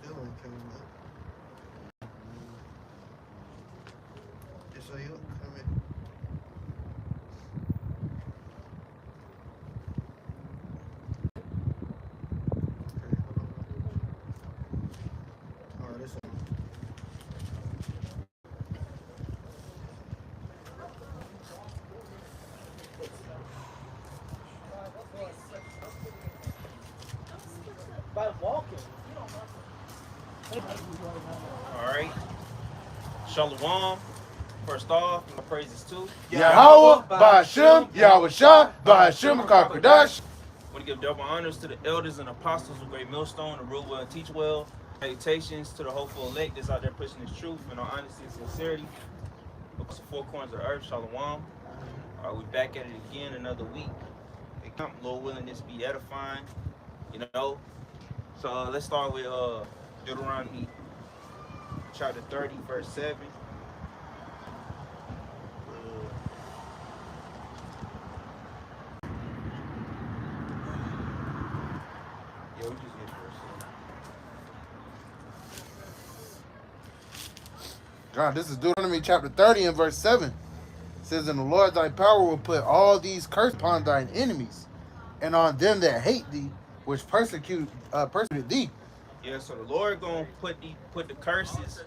still ain't coming up. Just so you come in. By walking. Alright. Shalom. First off, my praises too. Yahweh, Ba'ashem, Yahweh Shah, Ba'ashem, Kakodash. I want to give double honors to the elders and apostles of Great Millstone, to rule well and teach well. Salutations to the hopeful elect that's out there pushing this truth in all honesty and sincerity. Across the four corners of the earth, Shalom. We're back at it again another week. Lord willing, this be edifying, you know. So let's start with Deuteronomy chapter 30, verse 7. Yeah, we just get verse 7. God, this is Deuteronomy chapter 30 and verse 7. It says, "And the Lord thy power will put all these curses upon thine enemies, and on them that hate thee, which persecuted thee." Yeah, so the Lord gonna put the curses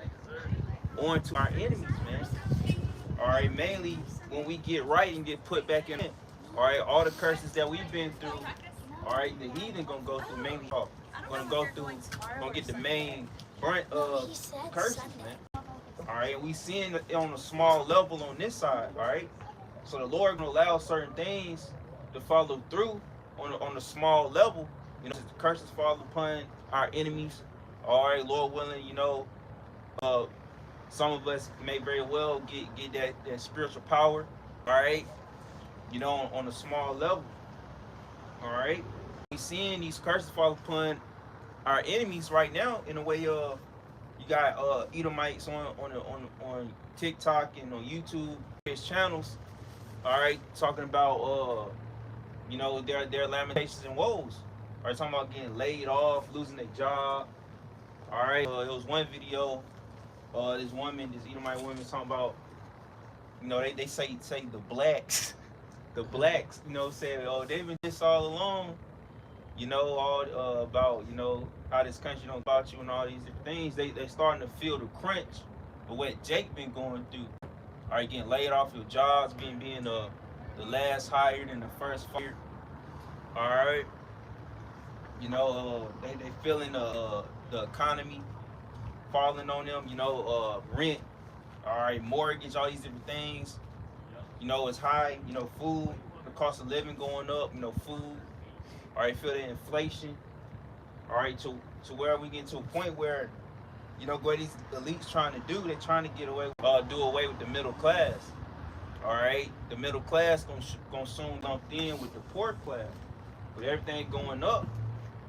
onto our enemies, man. All right, mainly when we get right and get put back in. All right, all the curses that we've been through. All right, the heathen gonna go through mainly. Gonna get the main brunt of curses, man. All right, we seeing it on a small level on this side. All right, so the Lord gonna allow certain things to follow through on a small level. You know, the curses fall upon our enemies. All right, Lord willing, you know, some of us may very well get that spiritual power. All right, you know, on a small level. All right, we seeing these curses fall upon our enemies right now in a way of you got Edomites on TikTok and on YouTube, his channels. All right, talking about you know, their lamentations and woes. All right, talking about getting laid off, losing their job. All right, it was one video. This Edomite woman, talking about, you know, they say the blacks, you know, say, oh, they've been this all along. You know, all about, you know, how this country don't about you and all these different things. They starting to feel the crunch of what Jake been going through. All right, getting laid off your jobs, being the last hired and the first fired. All right, you know, they feeling the economy falling on them. You know, rent, all right, mortgage, all these different things. You know, it's high. You know, food, the cost of living going up. You know, food. All right, feel the inflation. All right, to where we get to a point where, you know, what these elites trying to do, they're trying to get away, do away with the middle class. All right, the middle class gonna soon lump in with the poor class. With everything going up,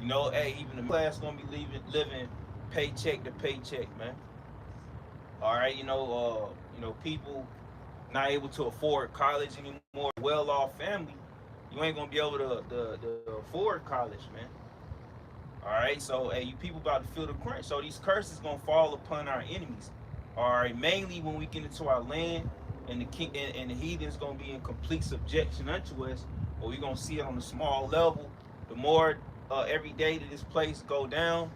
you know, hey, even the middle class gonna be living paycheck to paycheck, man. All right, you know, people not able to afford college anymore. Well-off family, you ain't gonna be able to afford college, man. All right, so hey, you people about to feel the crunch. So these curses gonna fall upon our enemies. All right, mainly when we get into our land, and the heathen's gonna be in complete subjection unto us. But we're gonna see it on a small level. The more every day that this place go down,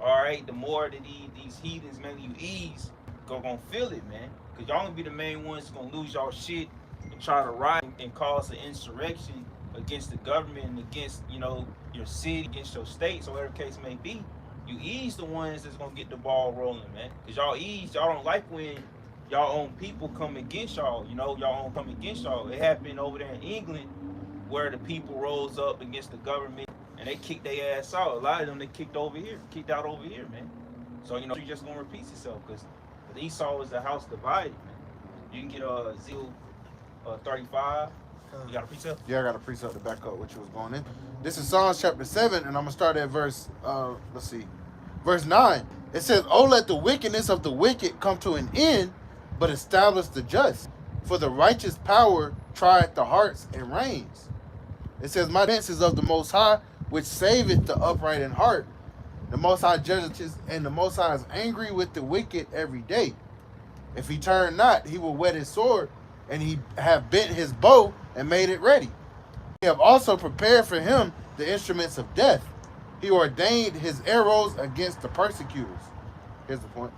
all right, the more that these heathens, man, you ease, gonna feel it, man. Cause y'all gonna be the main ones gonna lose y'all shit and try to riot and cause an insurrection against the government and against, you know, your city, against your state, so whatever the case may be. You ease the ones that's gonna get the ball rolling, man. Cause y'all don't like when y'all own people come against y'all. You know, y'all own come against y'all. It happened over there in England where the people rose up against the government and they kicked their ass out. A lot of them they kicked out over here, man. So, you know, you're just gonna repeat yourself, because Esau is a house divided, man. You can get Ezekiel 35. You got a precept? Yeah, I got a precept to back up what you was going in. This is Psalms chapter 7, and I'm gonna start at verse verse 9. It says, "Oh, let the wickedness of the wicked come to an end, but establish the just. For the righteous power tried the hearts and reigns. It says, my defense is of the Most High, which saveth the upright in heart. The Most High judges, and the Most High is angry with the wicked every day. If he turn not, he will whet his sword, and he have bent his bow and made it ready. He have also prepared for him the instruments of death. He ordained his arrows against the persecutors. Here's the point.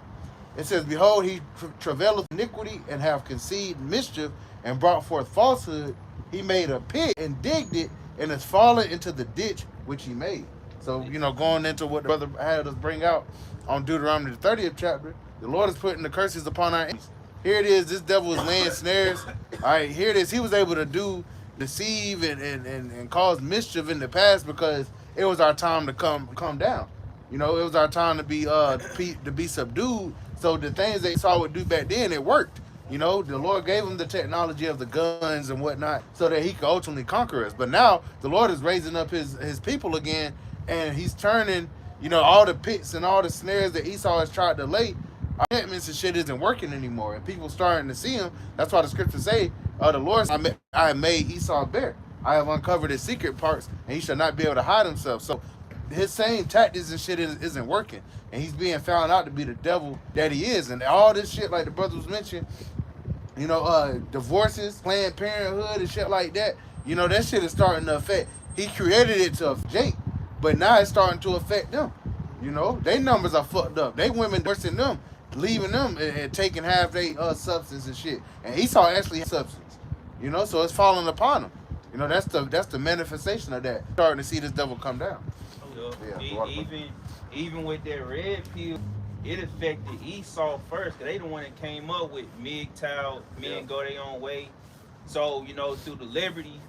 It says, behold, he travaileth iniquity and have conceived mischief and brought forth falsehood. He made a pit and digged it and is fallen into the ditch which he made. So, going into what the brother had us bring out on Deuteronomy the 30th chapter, the Lord is putting the curses upon our enemies. Here it is, this devil is laying snares. All right, here it is. He was able to deceive and cause mischief in the past because it was our time to come down. It was our time to be subdued. So the things they saw would do back then, it worked. The Lord gave them the technology of the guns and whatnot so that he could ultimately conquer us. But now the Lord is raising up his people again, and he's turning, all the pits and all the snares that Esau has tried to lay. Our enchantments and shit isn't working anymore, and people starting to see him. That's why the scriptures say, the Lord, I have made Esau bare. I have uncovered his secret parts, and he shall not be able to hide himself. So his same tactics and shit isn't working, and he's being found out to be the devil that he is. And all this shit, like the brother was mentioning, divorces, Planned Parenthood and shit like that, that shit is starting to affect. He created it to affect Jake, but now it's starting to affect them. Their numbers are fucked up. They women divorcing them, leaving them and taking half their substance and shit. And Esau actually has substance, so it's falling upon him. That's the manifestation of that. Starting to see this devil come down. Even with that red pill, it affected Esau first, because they the one that came up with MGTOW, men go their own way. So, through the liberty,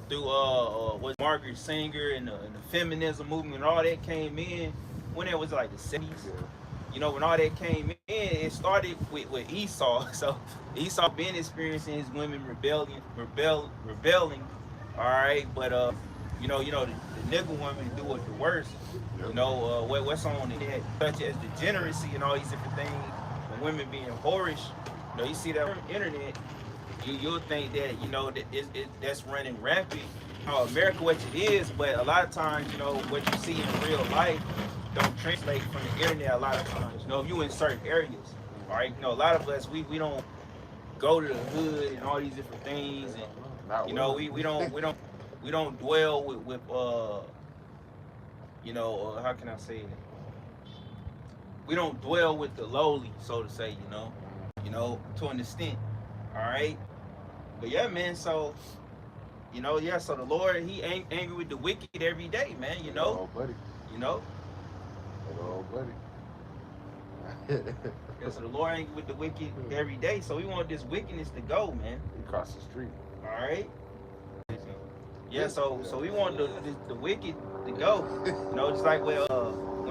through what Margaret Sanger and the feminism movement and all that came in, when it was like the 70s, when all that came in, it started with Esau. So Esau been experiencing his women rebelling, all right, but the nigga women do it the worst. What's on it, such as degeneracy and all these different things, and women being whorish. You see that on the internet, you'll think that that's running rampant. America, what it is, but a lot of times, what you see in real life don't translate from the internet. A lot of times, if you in certain areas, all right, a lot of us we don't go to the hood and all these different things, and we don't dwell with how can I say it? We don't dwell with the lowly, so to say, to an extent. All right. But yeah, man, so so the Lord, he ain't angry with the wicked every day, man, Oh, buddy. Oh, buddy. Yeah, so the Lord angry with the wicked every day. So we want this wickedness to go, man. Across the street. All right. Yeah, so we want the wicked to go. Just like when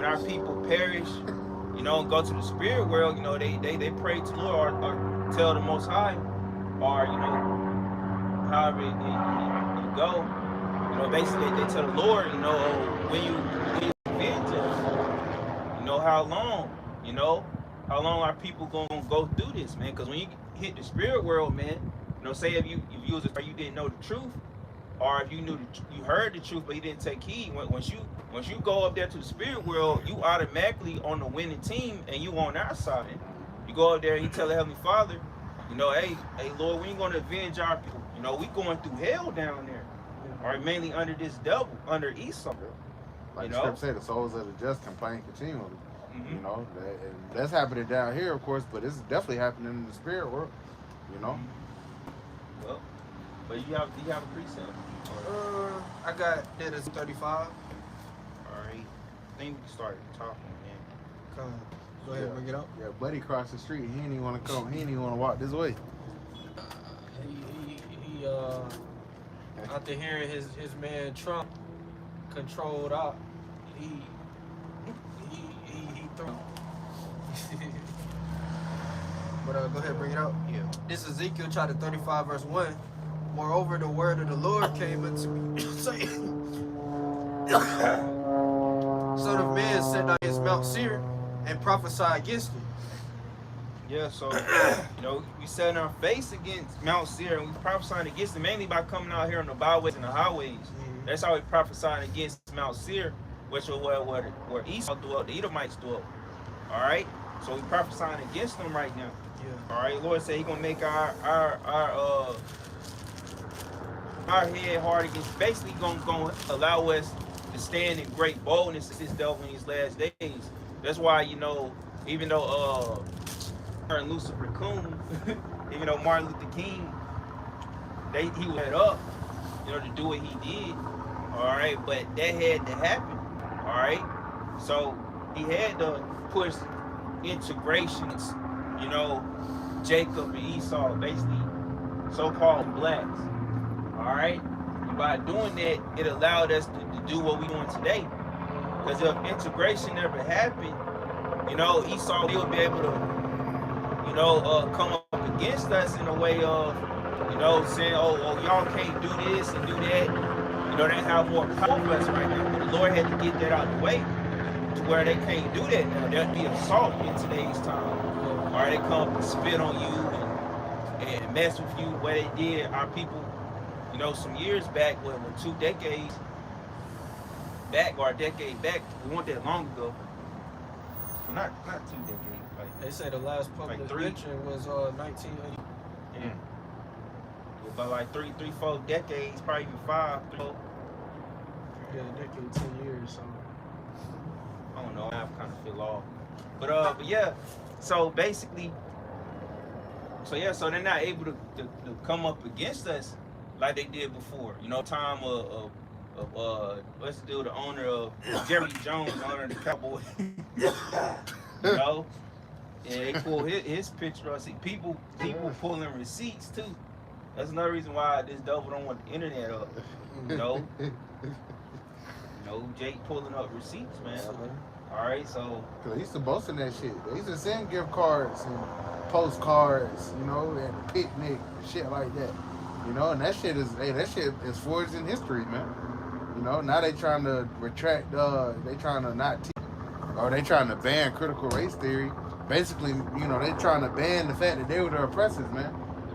our people perish, and go to the spirit world, they pray to the Lord or tell the Most High, or however you go. Basically they tell the Lord, when you avenge us, how long, how long are people gonna go through this, man? Because when you hit the spirit world, man, say if you was or you didn't know the truth, or if you you heard the truth but you didn't take heed, once you go up there to the spirit world, you automatically on the winning team and you on our side. You go up there and you tell the Heavenly Father, hey Lord, when you gonna avenge our people? We going through hell down there. All right, mainly under this devil, under Esau. Like the scripture said, the souls of the just complain continually. And that's happening down here, of course, but it's definitely happening in the spirit world. Well, but you have a precept? I got that as 35. All right. I think we can start talking, man. Come on. Go ahead and bring it up. Yeah, buddy crossed the street. He didn't even want to come. He didn't even want to walk this way. He after hearing his man Trump controlled out, he threw. But go ahead and bring it out. Yeah. This is Ezekiel chapter 35, verse 1. Moreover, the word of the Lord came unto me, saying, Son of man, set down against Mount Seir and prophesy against it. Yeah, so we setting our face against Mount Seir, and we prophesying against it mainly by coming out here on the byways and the highways. That's how we prophesying against Mount Seir, which was where Esau dwelt, the Edomites dwelt. All right, so we prophesying against them right now. Yeah. All right, Lord said He gonna make our head hard against. Basically, gonna allow us to stand in great boldness as this devil in these last days. That's why even though Martin Lucifer Coon, even though Martin Luther King, he was up, to do what he did. All right, but that had to happen. All right, so he had to push integrations. Jacob and Esau, basically so-called blacks. All right, and by doing that, it allowed us to do what we're doing today. Because if integration never happened, Esau will be able to come up against us in a way of, saying, oh, y'all can't do this and do that. They have more power over us right now. But the Lord had to get that out of the way to where they can't do that now. There'll be assault in today's time. All right, they come up and spit on you and mess with you the way they did our people, some years back, 2 decades back or a decade back. We weren't that long ago. Well, not 2 decades. They say the last public lynching was 1980. Yeah. About like 4 decades, probably even 5. Yeah, a decade, 10 years. So. I don't know. I kind of feel off. But yeah. So basically, so they're not able to come up against us like they did before. Time of what's the deal? The owner of Jerry Jones, owner of the Cowboys. Yeah, they pull his picture up. See, people pulling receipts too. That's another reason why this devil don't want the internet up. Jake pulling up receipts, man. All right, so. Cause they used to boast in that shit. They used to send gift cards and postcards, and picnic and shit like that. And that shit is forged in history, man. Now they trying to retract. They trying to not teach, or they trying to ban critical race theory. Basically, they trying to ban the fact that they were the oppressors, man.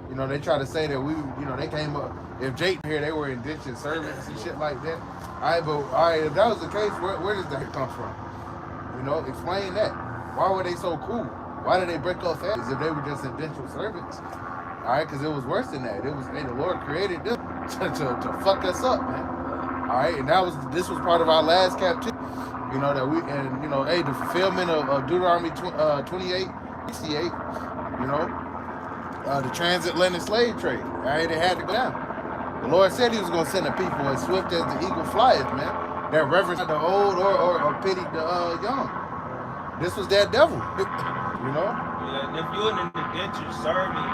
They try to say that we, they came up. If Jake here, they were indentured servants and shit like that. If that was the case, where does that come from? Explain that. Why were they so cruel? Why did they break up families if they were just indentured servants? All right, because it was worse than that. It was, the Lord created them to fuck us up, man. All right, and this was part of our last captivity. The fulfillment of Deuteronomy 28, 68, the transatlantic slave trade. All right, it had to go down. The Lord said He was going to send a people as swift as the eagle flieth, man, that reverence the old or pity the young. This was that devil, Yeah, and if you're an indentured servant,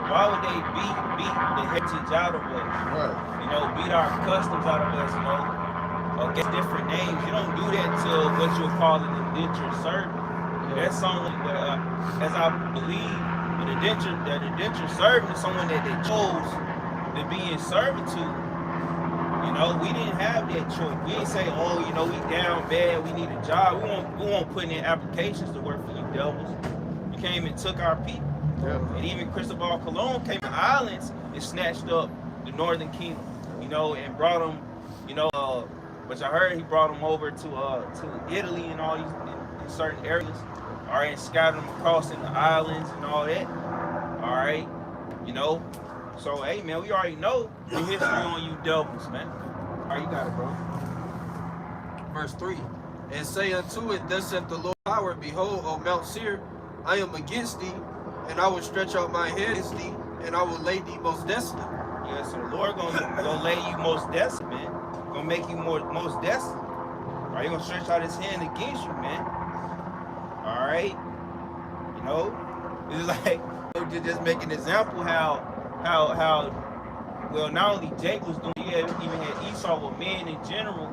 why would they beat the heritage out of us? Right. Beat our customs out of us, or get different names. You don't do that to what you'll call an indentured servant. That's someone as I believe, an indentured servant is someone that they chose to be in servitude. We didn't have that choice. We didn't say, oh, we down bad, we need a job. We won't put in applications to work for you devils. You came and took our people. Yeah. And even Cristobal Colon came to the islands and snatched up the northern kingdom, and brought them, which I heard he brought them over to Italy and all these in certain areas. All right, and scattered them across in the islands and all that. All right, So, hey, man, we already know the history on you devils, man. All right, you got it, bro. Verse 3. And say unto it, thus saith the Lord power, behold, O Mount Seir, I am against thee, and I will stretch out my hand against thee, and I will lay thee most desolate. Yeah, so the Lord gonna lay you most desolate, man. Gonna make you most desolate. All right, he gonna stretch out his hand against you, man. All right, it's like just make an example how well not only Jake was doing, he even had Esau with men in general.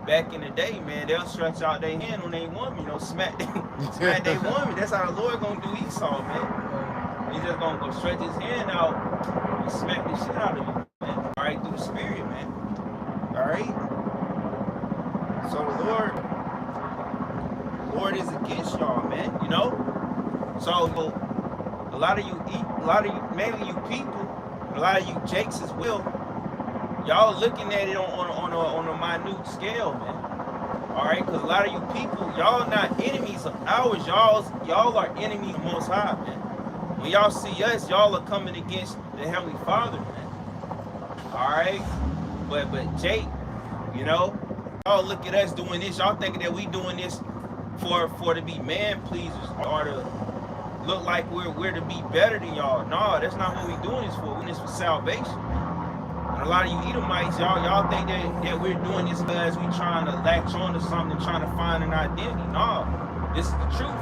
Back in the day, man, they'll stretch out their hand on their woman, smack their woman. That's how the Lord gonna do Esau, man. He's just gonna go stretch his hand out and smack the shit out of you, man. All right, through the spirit, man. All right. So the Lord is against y'all, man. So a lot of you, mainly you people, a lot of you Jakes as well, y'all looking at it on a minute scale, man. All right, because a lot of you people, y'all not enemies of ours. Y'all are enemies of the Most High, man. When y'all see us, y'all are coming against the Heavenly Father, man. All right, but Jake, you know, y'all look at us doing this. Y'all thinking that we doing this for to be man pleasers or to look like we're to be better than y'all. No, that's not what we doing this for. We're doing this for salvation. And a lot of you Edomites, y'all think that we're doing this because we trying to latch on to something, trying to find an identity. No, this is the truth.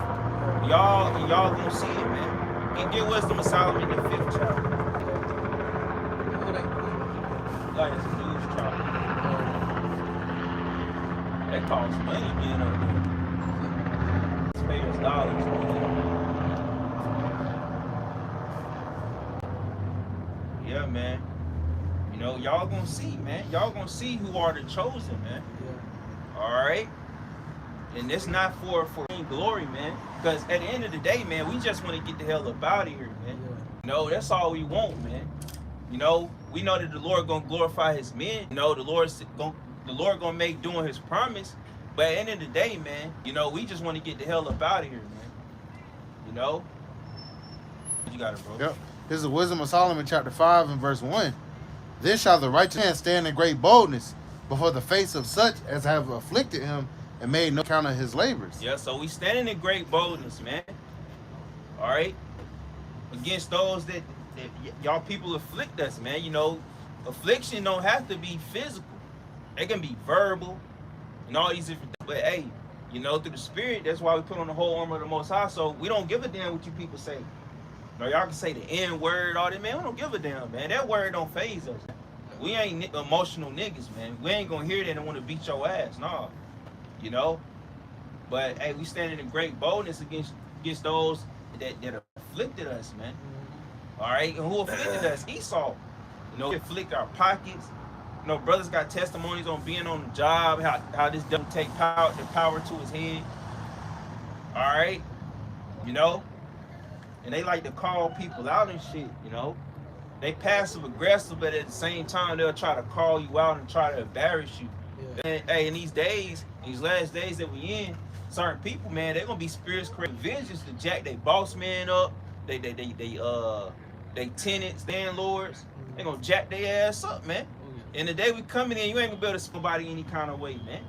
Y'all gonna see it, man. And get Wisdom of Solomon in the 5th chapter. Like it's a news chapter. That costs money being up there. It's payers dollars. Yeah, man. You know, y'all gonna see, man. Y'all gonna see who are the chosen, man. Yeah. All right. And it's not for glory, man. Because at the end of the day, man, we just want to get the hell up out of here, man. Yeah. You know, that's all we want, man. You know, we know that the Lord gonna glorify His men. You know, the Lord gonna make doing His promise. But at the end of the day, man, you know, we just want to get the hell up out of here, man. You know. You got it, bro. Yep. This is the Wisdom of Solomon, chapter 5 and verse 1. Then shall the righteous man stand in great boldness before the face of such as have afflicted him and made no count of his labors. Yeah, so we standing in great boldness, man. All right? Against those that y'all people afflict us, man. You know, affliction don't have to be physical. It can be verbal and all these different things. But hey, you know, through the Spirit, that's why we put on the whole armor of the Most High. So we don't give a damn what you people say. You know, y'all can say the N-word, all that, man. We don't give a damn, man. That word don't faze us. We ain't emotional niggas, man. We ain't gonna hear that and want to beat your ass, nah. You know? But hey, we standing in great boldness against those that afflicted us, man. All right, and who afflicted us? Esau. You know, he afflicted our pockets. You know, brothers got testimonies on being on the job, how this devil take the power to his head. All right, you know, and they like to call people out and shit. You know, they passive aggressive, but at the same time they'll try to call you out and try to embarrass you. Yeah. And hey, in these days, these last days that we in, certain people, man, they're gonna be spirits creating vengeance to jack their boss man up. They tenants, landlords, they gonna jack their ass up, man. And the day we coming in, you ain't gonna be able to see nobody any kind of way, man.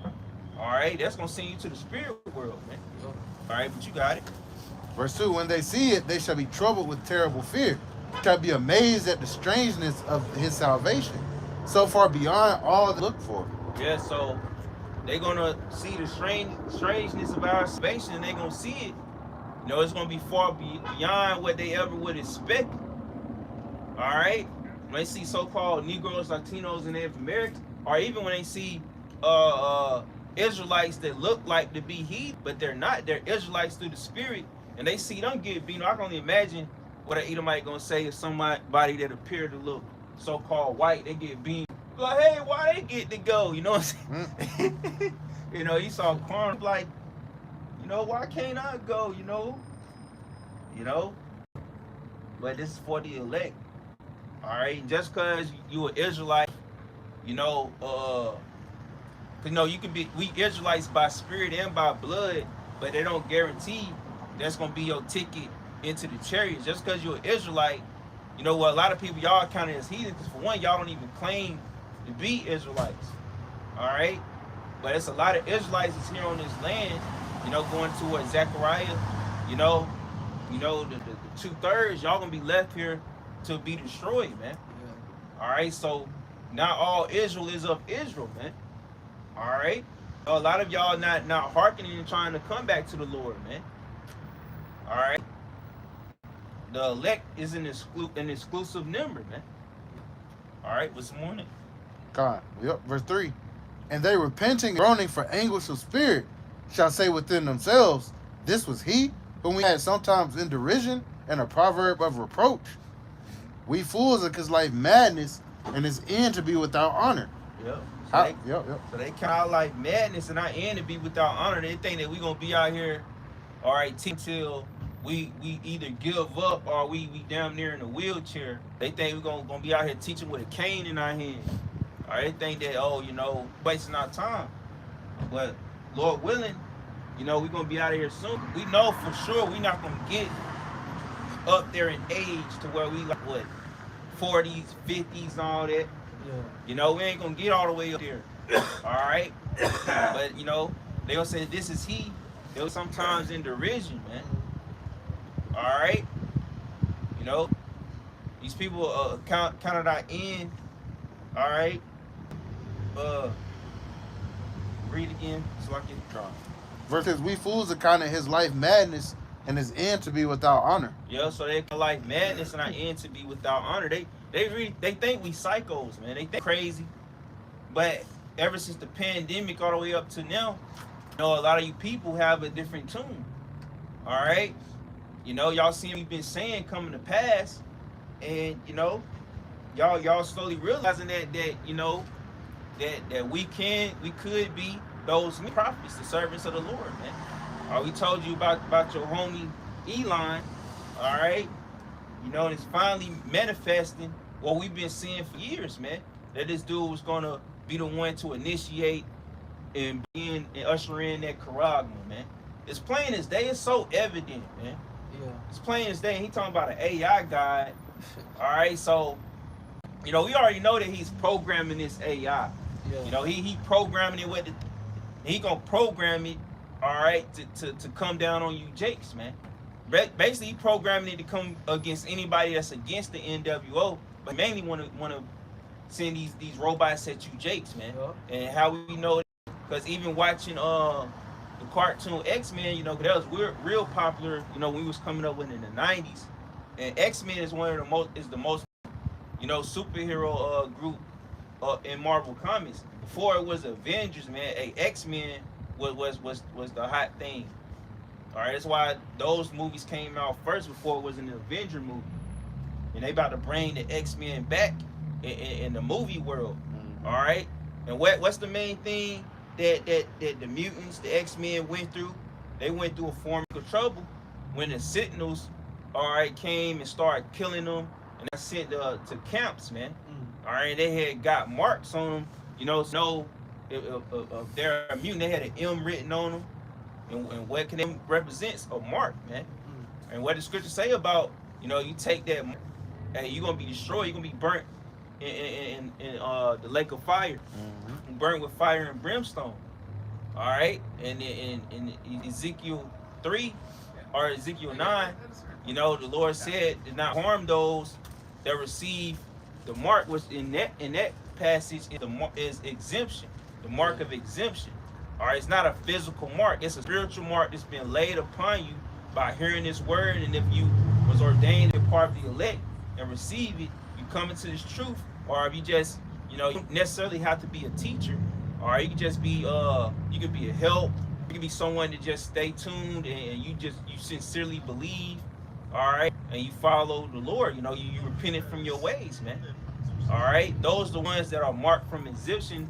All right, that's gonna send you to the spirit world, man. All right, but you got it. Verse 2, when they see it, they shall be troubled with terrible fear. They shall be amazed at the strangeness of His salvation, so far beyond all they look for. Yeah, so they gonna see the strangeness of our salvation, and they gonna see it. You know, it's gonna be far beyond what they ever would expect. All right, when they see so-called Negroes, Latinos, and Native Americans, or even when they see Israelites that look like to be heathen, but they're not. They're Israelites through the Spirit, and they see them get beat. I can only imagine what an Edomite gonna say if somebody that appeared to look so-called white, they get beat. Like, hey, why they get to go? You know what I'm saying? You know, you saw Corn like, you know, why can't I go? You know. But this is for the elect. All right, just because you an Israelite, you know, you can be, we Israelites by spirit and by blood, but they don't guarantee that's gonna be your ticket into the chariot. Just because you're an Israelite, you know what? A lot of people y'all counted as heathens because for one, y'all don't even claim to be Israelites. All right, but it's a lot of Israelites that's here on this land. You know, going towards Zechariah. You know, the 2/3 y'all gonna be left here to be destroyed, man. Yeah. All right, so not all Israel is of Israel, man. All right, a lot of y'all not hearkening and trying to come back to the Lord, man. All right, the elect is an exclusive number, man. All right, what's more than God. Yep. Verse 3, and they repenting and groaning for anguish of spirit shall say within themselves, this was he whom we had sometimes in derision and a proverb of reproach. We fools are because life madness and its end to be without honor. Yep. So they count our life madness and our end to be without honor. They think that we gonna be out here, all right, till we either give up or we down there in a wheelchair. They think we're gonna be out here teaching with a cane in our hand. Or they think that, oh, you know, wasting our time. But Lord willing, you know, we're gonna be out of here soon. We know for sure we're not gonna get up there in age to where we like what 40s, 50s, and all that. Yeah. You know, we ain't gonna get all the way up there. All right. But you know, they gonna say this is he. They was sometimes in derision, man. All right. You know, these people counted our end. All right. Read again so I can draw. Versus we fools accounted his life madness and his end to be without honor. Yeah, so they like madness and our end to be without honor. They think we psychos, man. They think crazy. But ever since the pandemic all the way up to now, you know, a lot of you people have a different tune. All right. You know, y'all seen we've been saying coming to pass, and you know, y'all slowly realizing that you know that we could be those prophets, the servants of the Lord, man. We told you about your homie Elon, all right? You know, and it's finally manifesting what we've been seeing for years, man. That this dude was gonna be the one to initiate and usher in that charagma, man. It's plain as day. It's so evident, man. Yeah. It's plain as day. He talking about an AI guy. All right, so you know we already know that he's programming this AI. Yeah. You know he programming it with he gonna program it. All right, to come down on you, Jakes, man. Basically, he programming it to come against anybody that's against the NWO, but mainly want to send these robots at you, Jakes, man. Yeah. And how we know it? Because even watching the cartoon X-Men, you know, that was real popular, you know, when we was coming up with in the 90s. And X-Men is the most, you know, superhero group in Marvel Comics. Before it was Avengers, man, X-Men was the hot thing. All right, that's why those movies came out first before it was an Avenger movie. And they about to bring the X-Men back in the movie world. All right, and what's the main thing that the mutants, the X-Men went through? They went through a form of trouble when the Sentinels, all right, came and started killing them, and they sent to camps, man. All right, they had got marks on them, you know, so if they're a mutant, they had an M written on them, and what can they represent? A mark, man. And what the scriptures say about, you know, you take that, hey, you're gonna be destroyed, you're gonna be burnt in the lake of fire, burnt with fire and brimstone. All right, and in Ezekiel 3 or Ezekiel 9, you know, the Lord said did not harm those that receive the mark. Was in that passage is exemption, the mark of exemption. All right, it's not a physical mark; it's a spiritual mark that's been laid upon you by hearing this word. And if you was ordained to be part of the elect and receive it, you come into this truth. Or if you just, you know, you don't necessarily have to be a teacher. Or you can just be, you could be a help. You can be someone to just stay tuned and you sincerely believe. All right, and you follow the Lord. You know, you repented from your ways, man. All right, those are the ones that are marked from exemption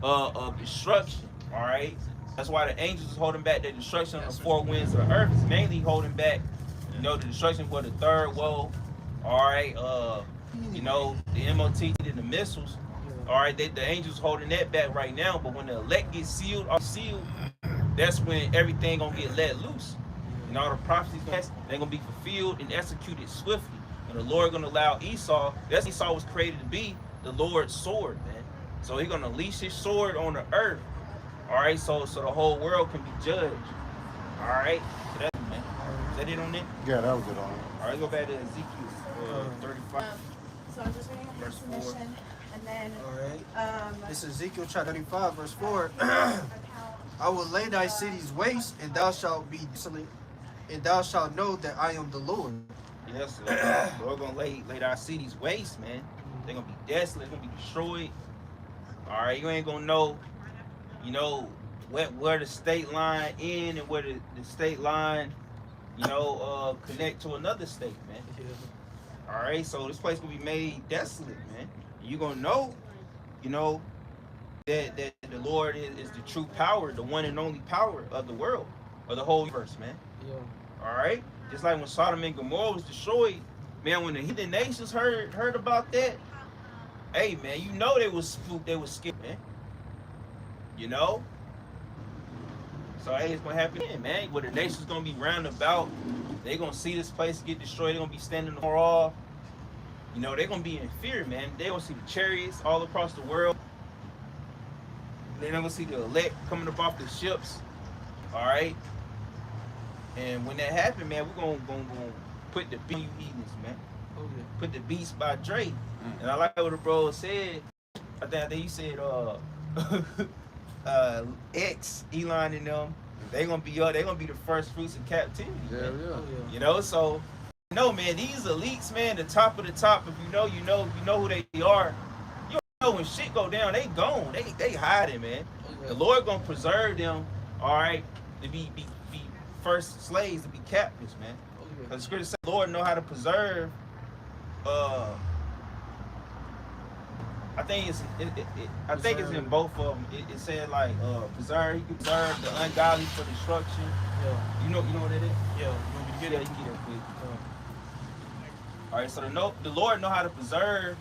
of destruction. All right, that's why the angels is holding back the destruction of the four winds of the earth. It's mainly holding back, you know, the destruction for the third woe. All right, you know, the MOT and the missiles. All right, the angels holding that back right now. But when the elect gets sealed, that's when everything gonna get let loose. And all the prophecies, they're gonna be fulfilled and executed swiftly. And the Lord gonna allow Esau. That's Esau was created to be the Lord's sword, man. So he's gonna unleash his sword on the earth. All right, so the whole world can be judged. All right, so that's it, man. Is that it on that? Yeah, that was it on it. All right, go back to Ezekiel 35. So I'm just reading a Verse 4. submission, and then All right. This is Ezekiel chapter 35, verse 4. account. I will lay thy cities waste, and thou shalt be desolate, and thou shalt know that I am the Lord. Yes, we're gonna lay our cities waste, man. They're gonna be desolate, they're gonna be destroyed. All right, you ain't gonna know, you know, where the state line end and where the state line, you know, connect to another state, man. All right, so this place gonna be made desolate, man. You gonna know, you know, that the Lord is the true power, the one and only power of the world, of the whole universe, man. Yeah. All right, just like when Sodom and Gomorrah was destroyed, man. When the heathen nations heard about that, hey man, you know they was spooked, they was scared, man. You know. So hey, it's gonna happen again, man. Where the nation's gonna be round about, they gonna see this place get destroyed. They gonna be standing far off. You know, they're gonna be in fear, man. They gonna see the chariots all across the world. They're gonna see the elect coming up off the ships. All right. And when that happen, man, we're gonna put the beat heathens, man. Oh, yeah. Put the beats by Dre. And I like what the bro said. I think he said X, Elon and them, they gonna be the first fruits of captivity. Yeah, man. yeah. Oh, yeah. You know, so no man, these elites, man, the top of the top, if you know who they are. You know when shit go down, they gone. They hiding, man. Oh, yeah. The Lord gonna preserve them, all right, to be first slaves, to be captives, man. Oh, yeah. Because the scripture says the Lord know how to preserve. I think it's in both of them. It said like preserve. He can preserve the ungodly for destruction. Yeah. You know what that is? Yeah. You want me to get Yeah, it? you can get that quick. All right, so the Lord know how to preserve,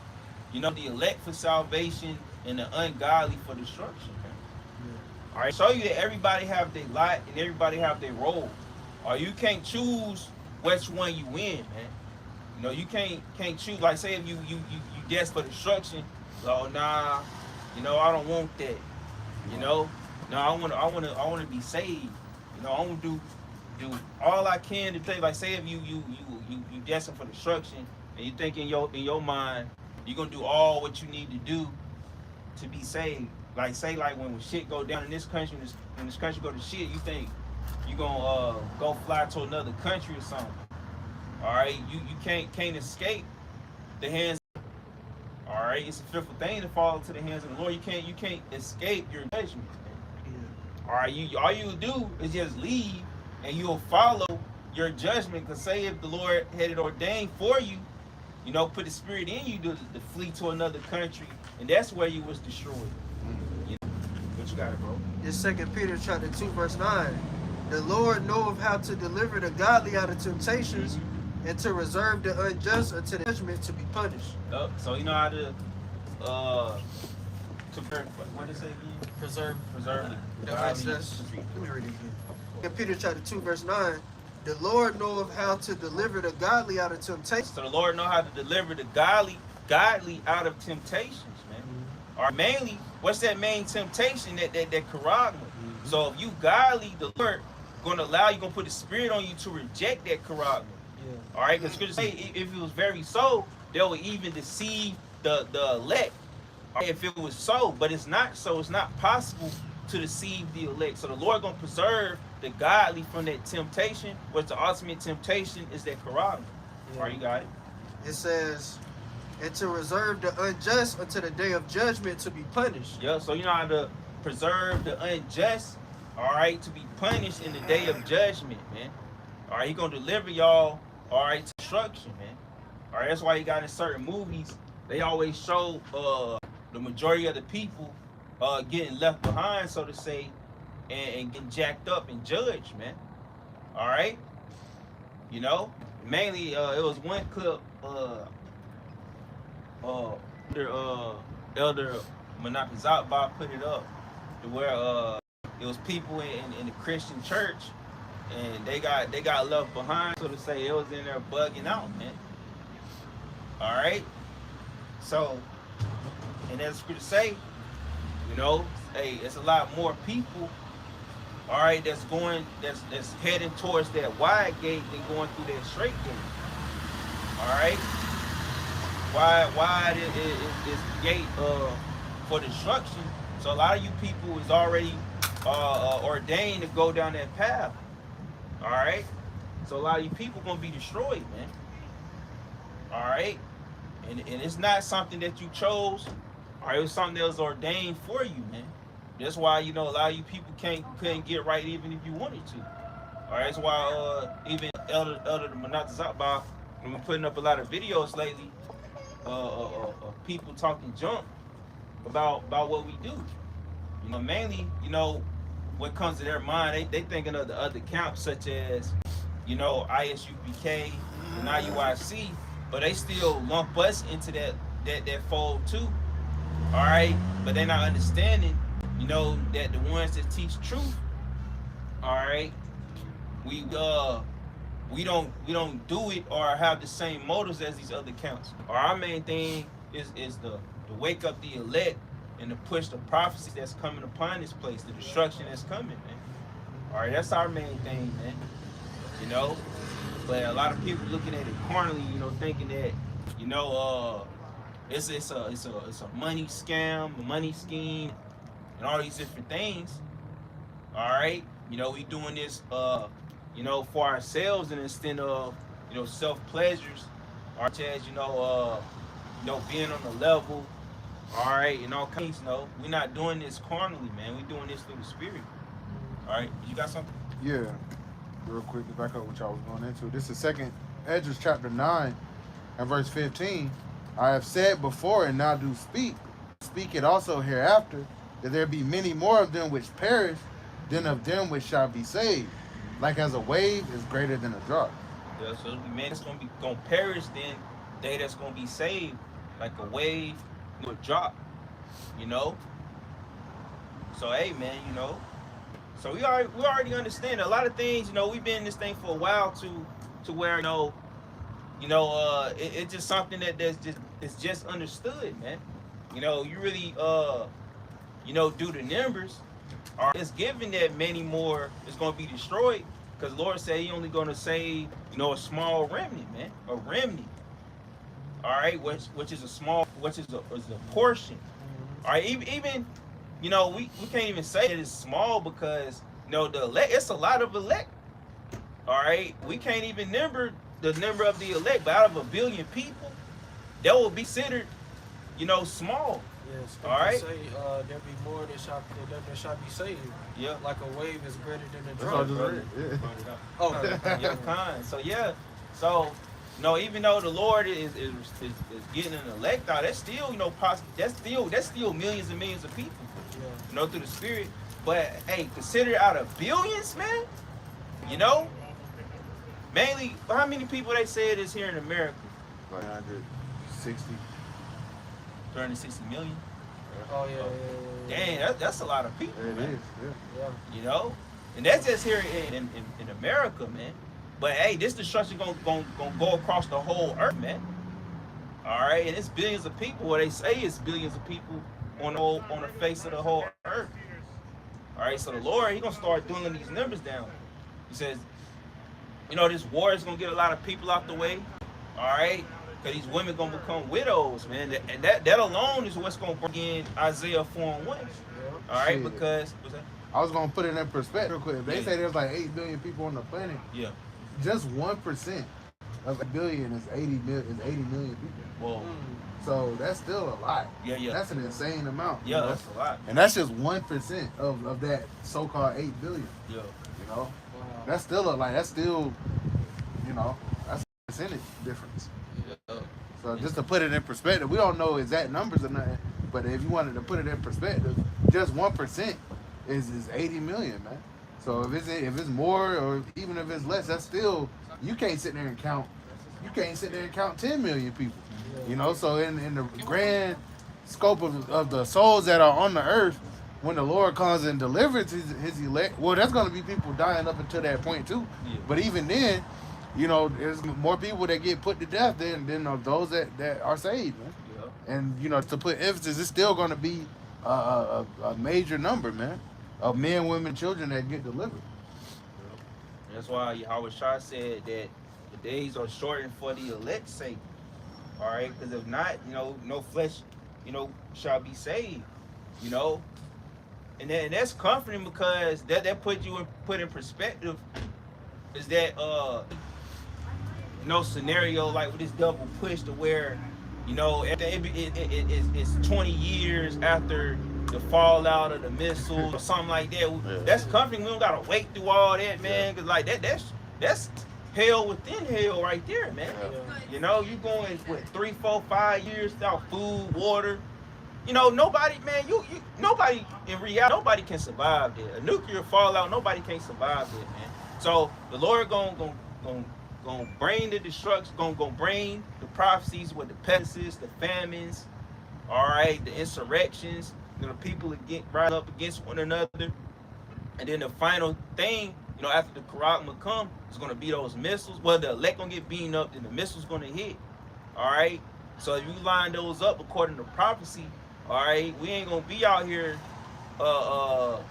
you know, the elect for salvation and the ungodly for destruction. Man. Yeah. All right, show you that everybody have their lot and everybody have their role. Or you can't choose which one you win, man. You know, you can't choose. Like say if you guess for destruction, oh nah, you know I don't want that. You know, no, I want to be saved. You know, I want to do all I can to play. Like say if you destined for destruction and you think in your mind you're gonna do all what you need to do to be saved. Like say like when shit go down in this country, when this country go to shit, you think you gonna go fly to another country or something. All right, you can't escape the hands. All right, it's a fearful thing to fall into the hands of the Lord. You can't escape your judgment. All right, all you do is just leave, and you'll follow your judgment. Because say if the Lord had it ordained for you, you know, put the spirit in you to flee to another country, and that's where you was destroyed. You know, what you got, bro? This 2 Peter chapter 2 verse 9. The Lord knoweth how to deliver the godly out of temptations, and to reserve the unjust unto the judgment to be punished. So you know how to what did it say again? Preserve. Preserve The unjust. Let me read it again. 2 Peter chapter 2 verse 9. The Lord knoweth how to deliver the godly out of temptations. So the Lord know how to deliver the godly out of temptations, man. Or mainly, what's that main temptation? That caragma. So if you godly, the Lord gonna put the spirit on you to reject that caragma. Yeah. All right, because scripture say if it was very so, they would even deceive the elect. All right, if it was so, but it's not so. It's not possible to deceive the elect. So the Lord gonna preserve the godly from that temptation, which the ultimate temptation is that caragma. Yeah. All right, you got it. It says, and to reserve the unjust unto the day of judgment to be punished. Yeah, so you know how to preserve the unjust, all right, to be punished in the day of judgment, man. All right, he gonna deliver y'all, all right, to destruction, man. All right, that's why you got in certain movies, they always show the majority of the people getting left behind, so to say, and getting jacked up and judged, man. All right, you know, mainly it was one clip Elder MenOfValorSCUpstate put it up to where it was people in the Christian church, and they got left behind, so to say. It was in there bugging out, man. All right, so, and as scripture say, you know, hey, it's a lot more people, all right, that's heading towards that wide gate than going through that straight gate. All right, wide is the gate for destruction. So a lot of you people is already ordained to go down that path. All right, so a lot of you people gonna be destroyed, man. All right, and it's not something that you chose. All right, it was something that was ordained for you, man. That's why, you know, a lot of you people couldn't get right even if you wanted to. All right, that's why even Elder MenOfValorSCUpstate, we've been putting up a lot of videos lately of people talking junk about what we do. You know, mainly, you know, what comes to their mind, they thinking of the other camps, such as, you know, ISUPK and IUIC, but they still lump us into that fold too. All right, but they're not understanding, you know, that the ones that teach truth, all right, we don't do it or have the same motives as these other counts. Our main thing is to wake up the elect and to push the prophecy that's coming upon this place, the destruction that's coming, man. All right, that's our main thing, man. You know, but a lot of people looking at it carnally, you know, thinking that, you know, it's a money scam, a money scheme, and all these different things. All right, you know, we doing this, you know, for ourselves and instead of, you know, self pleasures, or as you know, being on the level. All right, and all kinds. No, we're not doing this carnally, man. We're doing this through the Spirit. All right, you got something? Yeah, real quick to back up what y'all was going into. This is 2nd Esdras chapter 9 and verse 15. I have said before and now do speak it also hereafter, that there be many more of them which perish than of them which shall be saved. Like as a wave is greater than a drop. Yeah, so man, it's gonna perish then they that's gonna be saved, like a wave, a drop, you know. So hey, man, you know. So we already understand a lot of things. You know, we've been in this thing for a while to where it's just something it's just understood, man. You know, you really do the numbers. It's given that many more is going to be destroyed, because Lord said He only going to save, you know, a small remnant, man, a remnant. All right, which is a portion. All right, even you know, we can't even say that it's small, because, you know, the elect, it's a lot of elect. All right, we can't even number the number of the elect, but out of 1 billion people, that will be considered, you know, small. Yes. All right. Say there be more that shall be saved. Yeah. Like a wave is greater than a That's all drop. just right. Yeah. Oh, Yeah, kind. So yeah, so no, even though the Lord is getting an elect out, that's still, you know, that's still millions and millions of people, you know, through the Spirit. But hey, consider out of billions, man. You know, mainly how many people they say it is here in America? 160. 360 million. Oh yeah. Dang, that's a lot of people. It Man. is. Yeah. You know, and that's just here in America, man. But hey, this destruction gonna go across the whole earth, man. All right, and it's billions of people. What they say is billions of people on the face of the whole earth. All right, so the Lord, He gonna start dwindling these numbers down. He says, you know, this war is gonna get a lot of people out the way. All right, because these women gonna become widows, man, and that alone is what's gonna bring in Isaiah 4:1. All right, Shit. because what's that? I was gonna put it in perspective real quick. If they say there's like 8 billion people on the planet, Yeah. just 1% of a billion is 80 million people. Whoa. So that's still a lot. Yeah. That's an insane amount. Yeah, you know? that's a lot. And that's just 1% of that so-called 8 billion. Yeah. You know, Wow. that's still that's still, you know, that's a percentage difference. Yeah. So just to put it in perspective, we don't know exact numbers or nothing, but if you wanted to put it in perspective, just 1% is 80 million, man. So if it's more or even if it's less, that's still, you can't sit there and count. You can't sit there and count 10 million people. You know, so in the grand scope of the souls that are on the earth, when the Lord comes and delivers his elect, well, there's going to be people dying up until that point too. Yeah. But even then, you know, there's more people that get put to death than those that are saved, man. Yeah. And, you know, to put emphasis, it's still going to be a major number, man, of men, women, children that get delivered. That's why Yahweh Shah said that the days are shortened for the elect's sake. All right, because if not, you know, no flesh, you know, shall be saved. You know, and that's comforting, because that put in perspective. Is that no scenario like with this double push to where, you know, it's 20 years after the fallout of the missiles or something like that. Yeah. That's comforting. We don't gotta wait through all that, man. Cause like that's hell within hell right there, man. Yeah. You know, you going with 3, 4, 5 years without food, water. You know, nobody, man. Nobody in reality, nobody can survive there. A nuclear fallout, nobody can survive there, man. So the Lord gonna gonna bring the destruction, gonna bring the prophecies with the pestilences, the famines, all right, the insurrections, people get right up against one another. And then the final thing, after the Quran come, is gonna be those missiles. Well, the elect gonna get beaten up, then the missiles gonna hit. All right. So if you line those up according to prophecy, all right, we ain't gonna be out here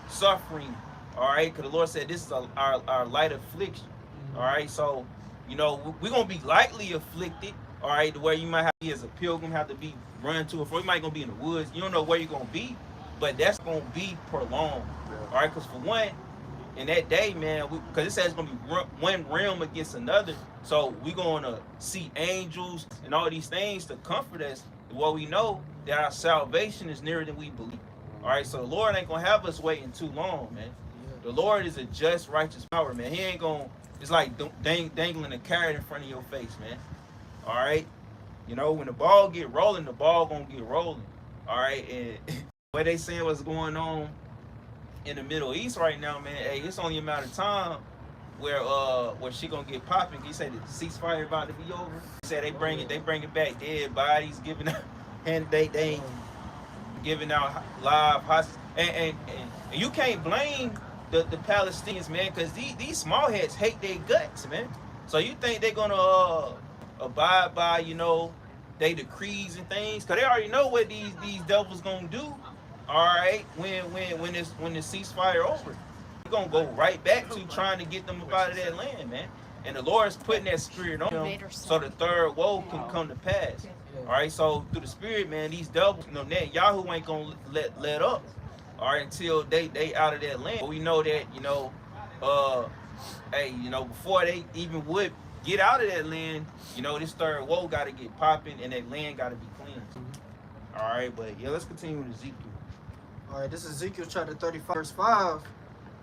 suffering. All right, because the Lord said this is our light affliction. All right, so we're gonna be lightly afflicted. All right, to where you might have to be as a pilgrim, have to be run to or fro. You might gonna be in the woods. You don't know where you're gonna be, but that's gonna be prolonged. All right, because for one, in that day, man, because it says it's gonna be one realm against another. So we're gonna see angels and all these things to comfort us. Well, we know that our salvation is nearer than we believe. All right, so the Lord ain't gonna have us waiting too long, man. The Lord is a just, righteous power, man. He ain't gonna. It's like dangling a carrot in front of your face, man. All right, when the ball get rolling, the ball gonna get rolling. All right, and what they saying what's going on in the Middle East right now, man. Hey, it's only a matter of time where she gonna get popping. He said the ceasefire about to be over. He said they bring it back, dead bodies, giving out, and they ain't giving out live hostages. And you can't blame the Palestinians, man, because these small heads hate their guts, man. So you think they're gonna abide by they decrees and things? Because they already know what these devils gonna do. All right, when the ceasefire over, we're gonna go right back to trying to get them up out of that land, man. And the Lord's putting that spirit on them so the third woe can come to pass. All right, so through the spirit, man, these devils, Yahoo ain't gonna let up. All right, until they out of that land. But we know that before they even would get out of that land, this third woe got to get popping and that land got to be cleansed. All right, but yeah, let's continue with Ezekiel. All right, this is Ezekiel chapter 35, verse 5.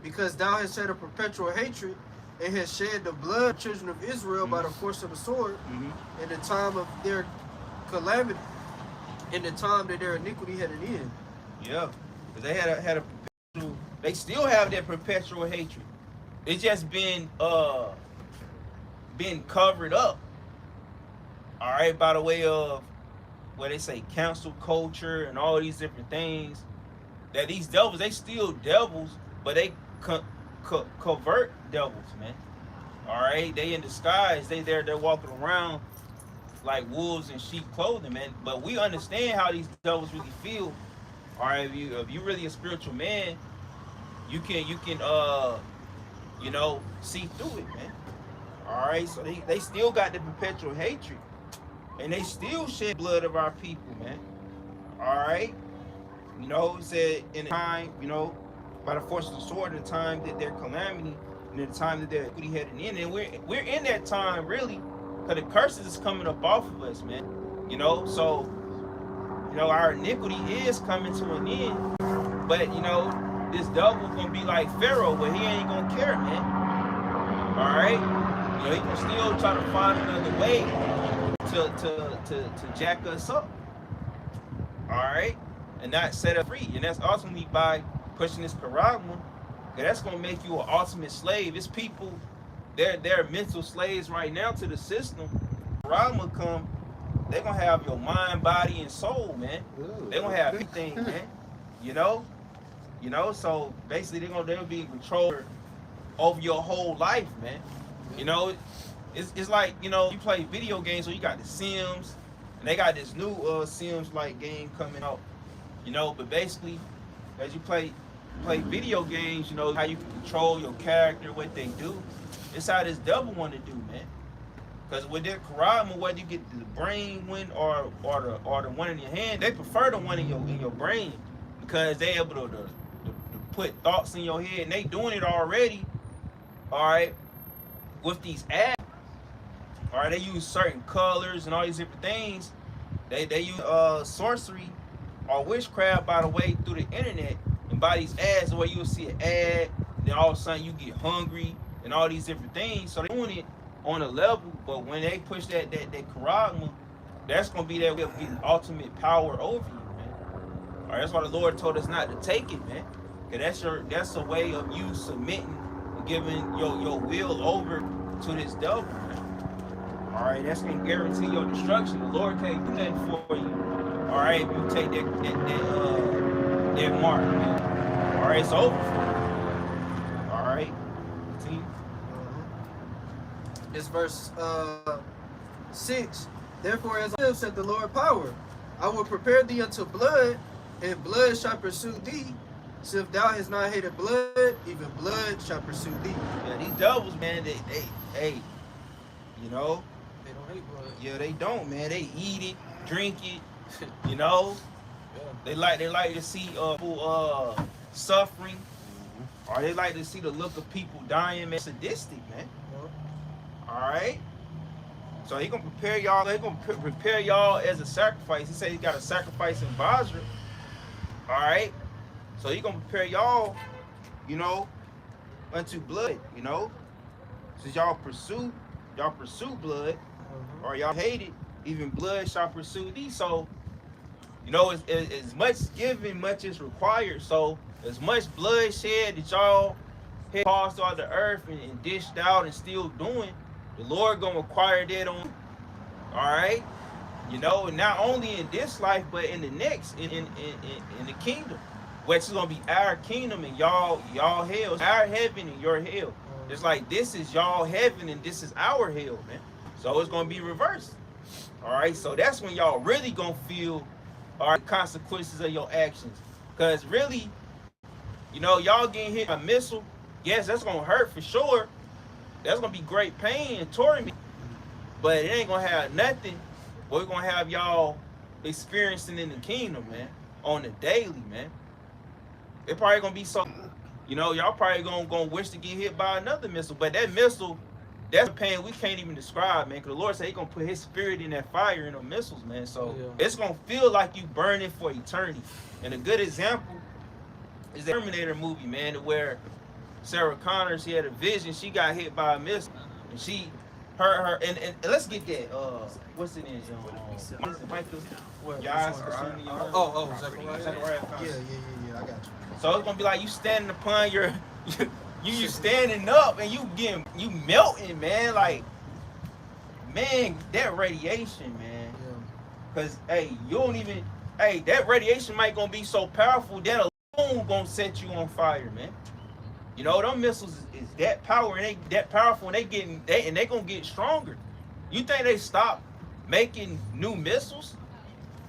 Because thou hast had a perpetual hatred and hast shed the blood of the children of Israel by the force of the sword in the time of their calamity, in the time that their iniquity had an end. Yeah, because they had a perpetual, they still have that perpetual hatred. It's just been covered up. All right, by the way of what they say, cancel culture and all these different things. That these devils, they still devils, but they covert devils, man. All right, they in disguise. They're walking around like wolves in sheep clothing, man. But we understand how these devils really feel. All right, if you really a spiritual man, you can see through it, man. All right, so they still got the perpetual hatred, and they still shed blood of our people, man. All right. It said in the time, by the force of the sword, the time that their calamity, and the time that their iniquity had an end. And we're in that time, really, because the curses is coming up off of us, man. So, our iniquity is coming to an end. But, this devil gonna be like Pharaoh, but he ain't gonna care, man. All right? He can still try to find another way to jack us up. All right? And not set us free. And that's ultimately by pushing this Karagma. That's gonna make you an ultimate slave. It's people, they're mental slaves right now to the system. Karagma come, they're gonna have your mind, body, and soul, man. They're gonna have everything, man. So basically they'll be in control over your whole life, man. It's like, you play video games, so you got the Sims, and they got this new Sims like game coming out. But basically, as you play video games, how you can control your character, what they do. It's how this devil want to do, man. Because with their Karama, whether you get the brain one or the one in your hand, they prefer the one in your brain because they able to put thoughts in your head, and they doing it already. All right, with these ads. All right, they use certain colors and all these different things. They use sorcery or witchcraft, by the way, through the internet, and by these ads, where you'll see an ad, then all of a sudden you get hungry and all these different things. So they're doing it on a level, but when they push that Karagma, that's gonna be that way of getting ultimate power over you, man. All right, that's why the Lord told us not to take it, man. Cause that's a way of you submitting and giving your will over to this devil, man. All right, that's gonna guarantee your destruction. The Lord can't do nothing for you. All right, if you take that mark, man. All right, it's over for you. All right, continue. It's verse 6. Therefore, as I live, said the Lord power, I will prepare thee unto blood, and blood shall pursue thee. So if thou hast not hated blood, even blood shall pursue thee. Yeah, these devils, man, they you know, They don't hate blood. yeah, they don't, man. They eat it, drink it, you know. Yeah. They like to see people suffering, or they like to see the look of people dying, man. Sadistic, man. All right. So he gonna prepare y'all. He gonna prepare y'all as a sacrifice. He said he got a sacrifice in Basra. All right. So he gonna prepare y'all, you know, unto blood. You know, since y'all pursue blood, or y'all hate it, even blood shall pursue thee. So, you know, as much given, much is required. So, as much bloodshed that y'all had caused all the earth and dished out and still doing, the Lord gonna require that on. All right, you know, and not only in this life, but in the next, in the kingdom, which is gonna be our kingdom and y'all hell, our heaven and your hell. It's like this is y'all heaven and this is our hell, man. So it's gonna be reversed. All right, so that's when y'all really gonna feel the consequences of your actions. Cause really, you know, y'all getting hit by a missile, yes, that's gonna hurt for sure. That's gonna be great pain and torment, but it ain't gonna have nothing. What we're gonna have y'all experiencing in the kingdom, man, on the daily, man. It probably gonna be so, you know, y'all probably gonna wish to get hit by another missile, but that missile, that's pain we can't even describe, man. Cause the Lord said He gonna put His spirit in that fire in the missiles, man. So it's gonna feel like you burning for eternity. And a good example is the Terminator movie, man, where Sarah Connor, she had a vision. She got hit by a missile, and and let's get that. What's it in, John? Michael. Zechariah. Yeah. I got you. So it's gonna be like you standing upon your, you standing up and you melting, man. Like, man, that radiation, man. Cause hey, you don't even. Hey, that radiation might gonna be so powerful that alone gonna set you on fire, man. You know, them missiles is that power and that powerful, and they gonna get stronger. You think they stop making new missiles?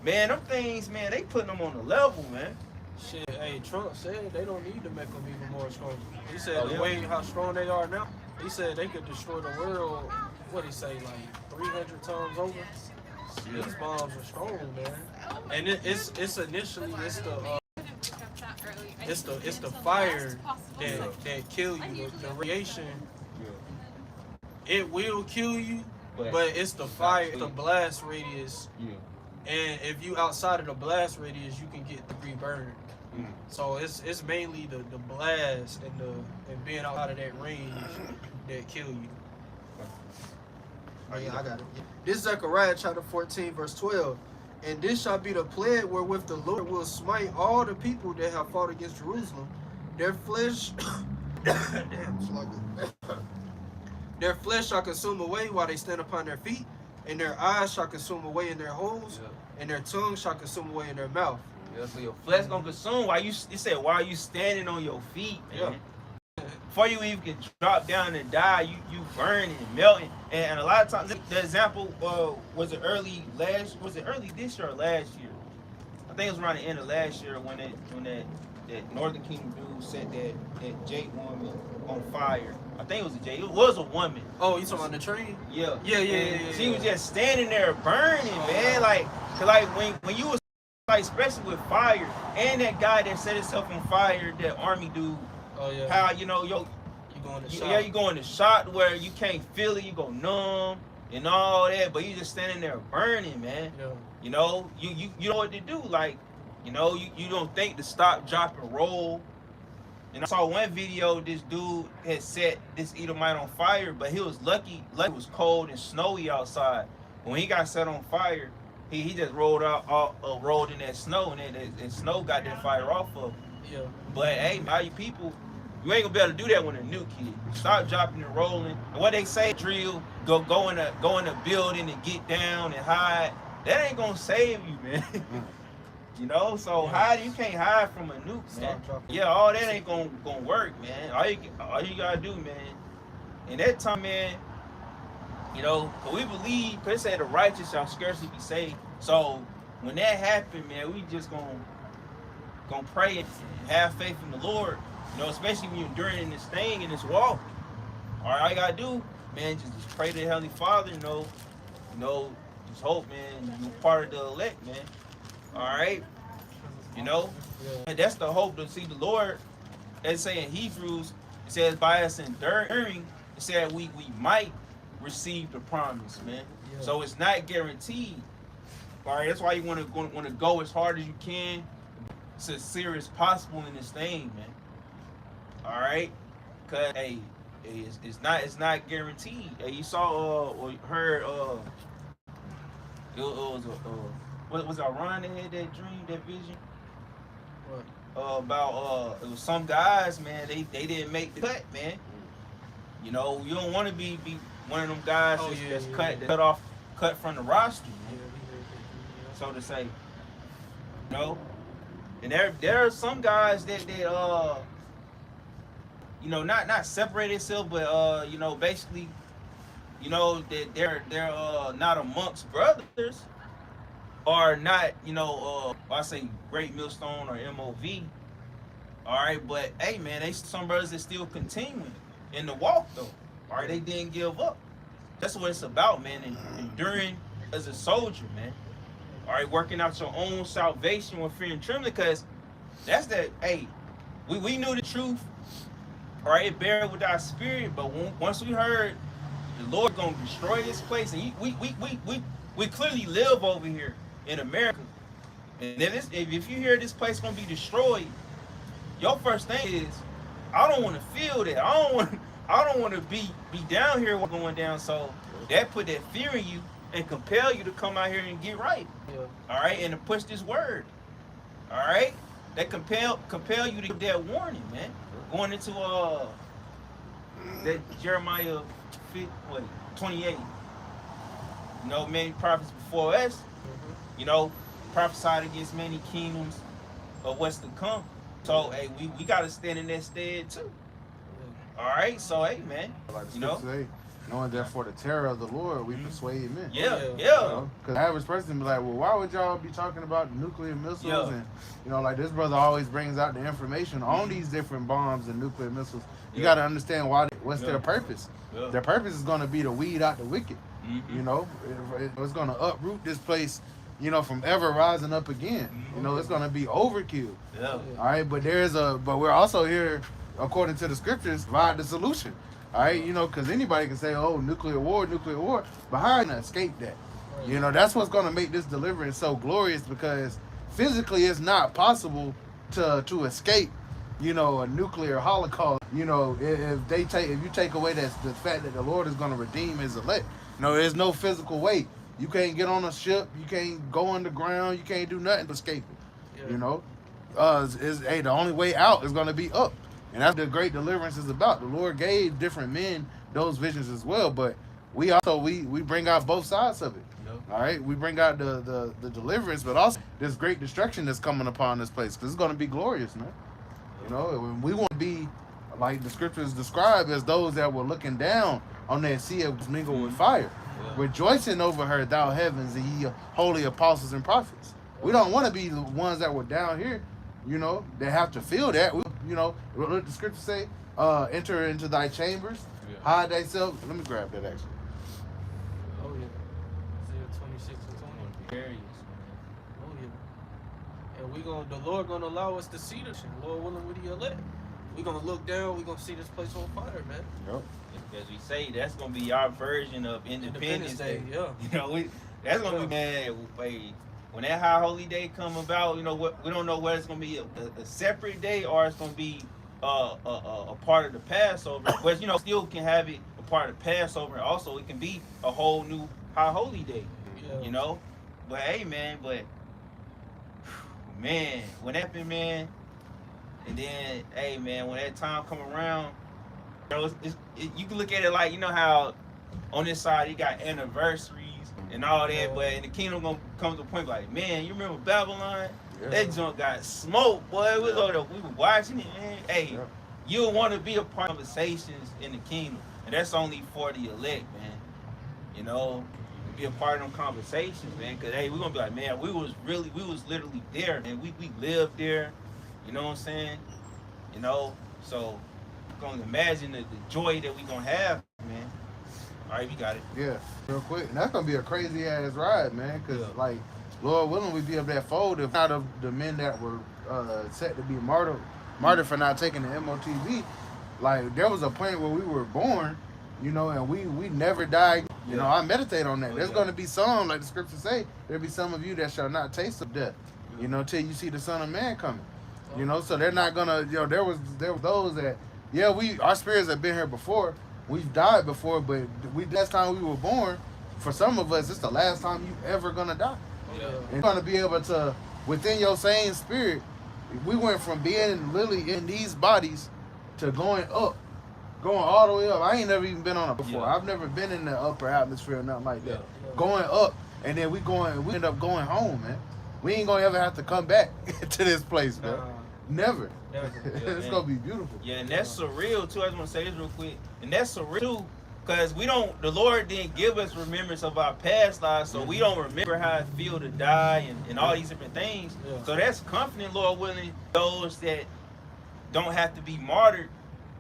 Man, them things, man, they putting them on the level, man. Shit, hey, Trump said they don't need to make them even more strong. He said the way how strong they are now, he said they could destroy the world, what he say, like 300 times over? Yeah. These bombs are strong, man. And it's initially, it's the fire that kill you. The radiation, it will kill you, but it's the fire, the blast radius. And if you outside of the blast radius, you can get degree burned. So it's mainly the blast and being outside of that range that kill you. Oh yeah, I got it. This is Zechariah chapter 14, verse 12. And this shall be the plague wherewith the Lord will smite all the people that have fought against Jerusalem. Their flesh their flesh shall consume away while they stand upon their feet, and their eyes shall consume away in their holes, and their tongue shall consume away in their mouth. Yeah, so your flesh gonna consume while you standing on your feet, man. Before you even can drop down and die, you burning and melting. And a lot of times, the example was it early this year or last year? I think it was around the end of last year when that Northern Kingdom dude set that Jake woman on fire. I think it was a Jake. It was a woman. Oh, you talking about the train? Yeah. Yeah. She was just standing there burning, man. Like when you was like, especially with fire, and that guy that set himself on fire, that army dude. Oh yeah. How you know you go in the shot where you can't feel it, you go numb and all that, but you just standing there burning, man. Yeah. You know, you know what to do. Like, you know, you don't think to stop, drop, and roll. And I saw one video, this dude had set this Edomite on fire, but he was lucky it was cold and snowy outside. When he got set on fire, he just rolled in that snow, and snow got that fire off of him. Yeah. But hey, all you people, You ain't gonna be able to do that when a nuke hit. Stop dropping and rolling. And what they say, drill, go in a building and get down and hide. That ain't gonna save you, man. You know, so you can't hide from a nuke, man. Yeah, all that ain't gonna work, man. All you gotta do, man. In that time, man, you know, cause we believe, cause it said the righteous shall scarcely be saved. So when that happened, man, we just gonna pray and have faith in the Lord. You know, especially when you're enduring this thing in this walk. All you gotta do, man, just pray to the Heavenly Father. You know, just hope, man, you're part of the elect, man. All right, you know, and that's the hope to see the Lord. They say in Hebrews, it says by us enduring, it said we might receive the promise, man. Yeah. So it's not guaranteed. All right, that's why you want to go as hard as you can, as sincere as possible in this thing, man. All right, cause hey, it's not guaranteed. Hey, you saw or heard it was what was Ron that had that dream, that vision? What? About it was some guys, man. They didn't make the cut, man. You know, you don't want to be one of them guys that's cut from the roster, man. So to say, you know. And there are some guys that you know, not separate themselves, but you know, basically, you know, that they're not amongst brothers, or not, you know, I say Great Millstone or MOV. All right, but hey, man, they some brothers that still continuing in the walk though. All right, they didn't give up. That's what it's about, man. And enduring as a soldier, man. All right, working out your own salvation with fear and trembling, because that's that. Hey, we knew the truth. All right, it buried with our spirit, but once we heard the Lord gonna destroy this place, and we clearly live over here in America, and if you hear this place gonna be destroyed, your first thing is, I don't want to feel that. I don't want to be down here going down. So that put that fear in you and compel you to come out here and get right. Yeah. All right, and to push this word. All right, that compel you to get that warning, man. Going into that Jeremiah 28. You know, many prophets before us, you know, prophesied against many kingdoms of what's to come. So hey, we gotta stand in that stead too. All right, so hey, man, like you know. Say, knowing that for the terror of the Lord, we persuade men. Yeah. Because you know? The average person be like, well, why would y'all be talking about nuclear missiles? And, you know, like this brother always brings out the information on these different bombs and nuclear missiles. You got to understand what's their purpose. Yeah. Their purpose is going to be to weed out the wicked. You know, it's going to uproot this place, you know, from ever rising up again. You know, it's going to be overkill. Yeah. All right, but but we're also here, according to the scriptures, provide the solution. All right, you know, because anybody can say, oh, nuclear war, but how can I escape that? You know, that's what's going to make this deliverance so glorious, because physically it's not possible to escape, you know, a nuclear holocaust. You know, if you take away the fact that the Lord is going to redeem his elect. No, there's no physical way. You can't get on a ship. You can't go underground. You can't do nothing to escape it. Yeah. You know, the only way out is going to be up. And that's what the great deliverance is about. The Lord gave different men those visions as well, but we also we bring out both sides of it. Yep. All right, we bring out the deliverance, but also this great destruction that's coming upon this place, because it's going to be glorious, man. You know, we want to be like the scriptures describe as those that were looking down on that sea that was mingled with fire, rejoicing over her, thou heavens, and ye holy apostles and prophets. We don't want to be the ones that were down here, you know, that have to feel that. You know, what the scripture say? Enter into thy chambers, hide thyself. Let me grab that actually. Oh yeah, Isaiah 26 and 20. Areas. Oh yeah. And the Lord gonna allow us to see this, and Lord willing, with the elect, we gonna look down. We gonna see this place on fire, man. Yep. As we say, that's gonna be our version of Independence Day. Yeah. You know, that's gonna be, man. When that high holy day come about, you know what? We don't know whether it's gonna be a separate day or it's gonna be a part of the Passover. But you know, still can have it a part of the Passover. Also, it can be a whole new high holy day. Yeah. You know, but hey, man, when that happened, man, And then, hey man, when that time come around, you know, you can look at it like, you know how on this side you got anniversaries and all that, but in the kingdom gonna come to a point like, man, you remember Babylon? Yeah. That junk got smoked, boy. We were watching it, man. Hey, you'll want to be a part of conversations in the kingdom, and that's only for the elect, man. You know, be a part of them conversations, man. Cause hey, we're gonna be like, man, we was literally there, and we lived there. You know what I'm saying? You know, so you're gonna imagine the joy that we gonna have, man. All right, we got it. Yeah, real quick. And that's going to be a crazy ass ride, man. Because, like, Lord willing, we'd be of that fold if not of the men that were set to be martyred for not taking the MOTV. Like, there was a point where we were born, you know, and we never died. You know, I meditate on that. There's going to be some, like the scriptures say, there'll be some of you that shall not taste of death, you know, till you see the Son of Man coming. You know, so they're not going to, you know, there were those that, our spirits have been here before. We've died before, but last time we were born, for some of us, it's the last time you ever gonna die. Yeah. And you're gonna be able to, within your same spirit, we went from being literally in these bodies to going up, going all the way up. I ain't never even been on it before. I've never been in the upper atmosphere or nothing like that. Going up, and then we end up going home, man. We ain't gonna ever have to come back to this place, man. Never. It's gonna be beautiful. Yeah, and that's surreal too. I just want to say this real quick, and that's surreal too, because the Lord didn't give us remembrance of our past lives, so we don't remember how it feel to die and all these different things. So that's comforting, Lord willing, those that don't have to be martyred,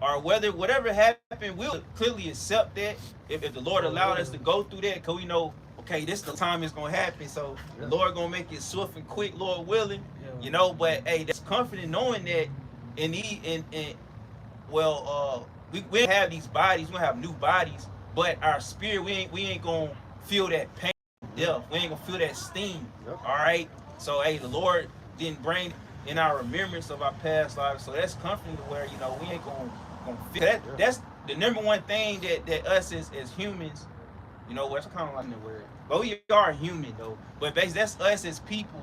or whatever happened, we'll clearly accept that if the Lord allowed us to go through that, because we know, okay, this is the time it's gonna happen. So the Lord gonna make it swift and quick, Lord willing. You know, but hey, that's comforting knowing that we have these bodies, we have new bodies, but our spirit, we ain't gonna feel that pain, death. We ain't gonna feel that sting. All right. So hey, the Lord didn't bring in our remembrance of our past lives, so that's comforting to where, you know, we ain't gonna feel that. That's the number one thing that us as humans, you know, that's kind of like the word, but we are human though. But basically, that's us as people.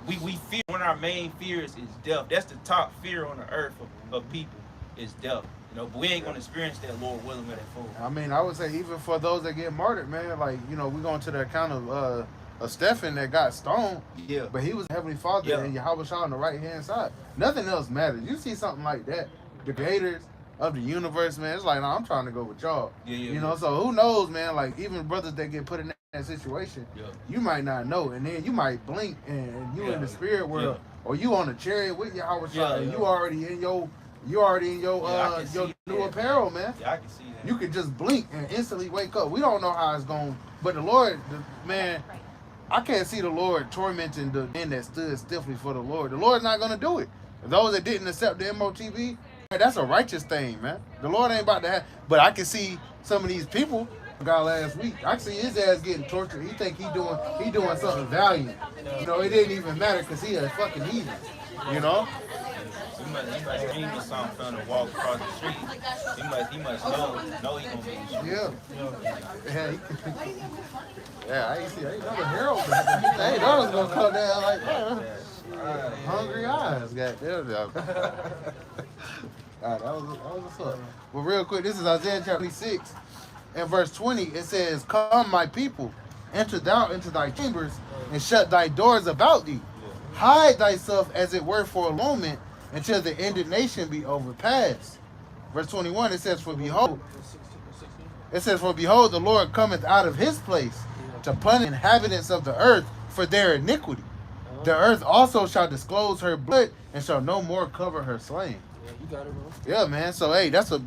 We fear, one of our main fears is death. That's the top fear on the earth of people is death. You know, but we ain't gonna experience that, Lord willing, with that fool. I mean, I would say even for those that get martyred, man, like, you know, we going to the account of Stephen that got stoned. Yeah. But he was Heavenly Father and Yahweh Shah on the right hand side. Nothing else matters. You see something like that, the creators of the universe, man, it's like, no, I'm trying to go with y'all. You know, so who knows, man, like even brothers that get put in that situation, you might not know, and then you might blink and you in the spirit world, or you on a chariot with Yahweh Shah, and you already in your new apparel, man. Yeah, I can see that. You could just blink and instantly wake up. We don't know how it's going, but the Lord, man, I can't see the Lord tormenting the men that stood stiffly for the Lord. The Lord's not going to do it. Those that didn't accept the MOTV, that's a righteous thing, man. The Lord ain't about to have, but I can see some of these people, guy last week, I see his ass getting tortured. He think he doing something valiant. You know, it didn't even matter because he a fucking heathen, you know? He must dream of something for him to walk across the street. He must know he gonna be yeah, I ain't know the herald. I ain't know it was gonna come down like that. Hungry eyes, goddamn. All right, that was what's up. But real quick, this is Isaiah chapter 26 and verse 20. It says, "Come, my people, enter thou into thy chambers, and shut thy doors about thee. Hide thyself as it were for a moment, until the indignation be overpassed." Verse 21, it says, For behold, the Lord cometh out of his place to punish the inhabitants of the earth for their iniquity. The earth also shall disclose her blood, and shall no more cover her slain. Yeah, you got it, bro. Yeah, man. So, hey, that's a,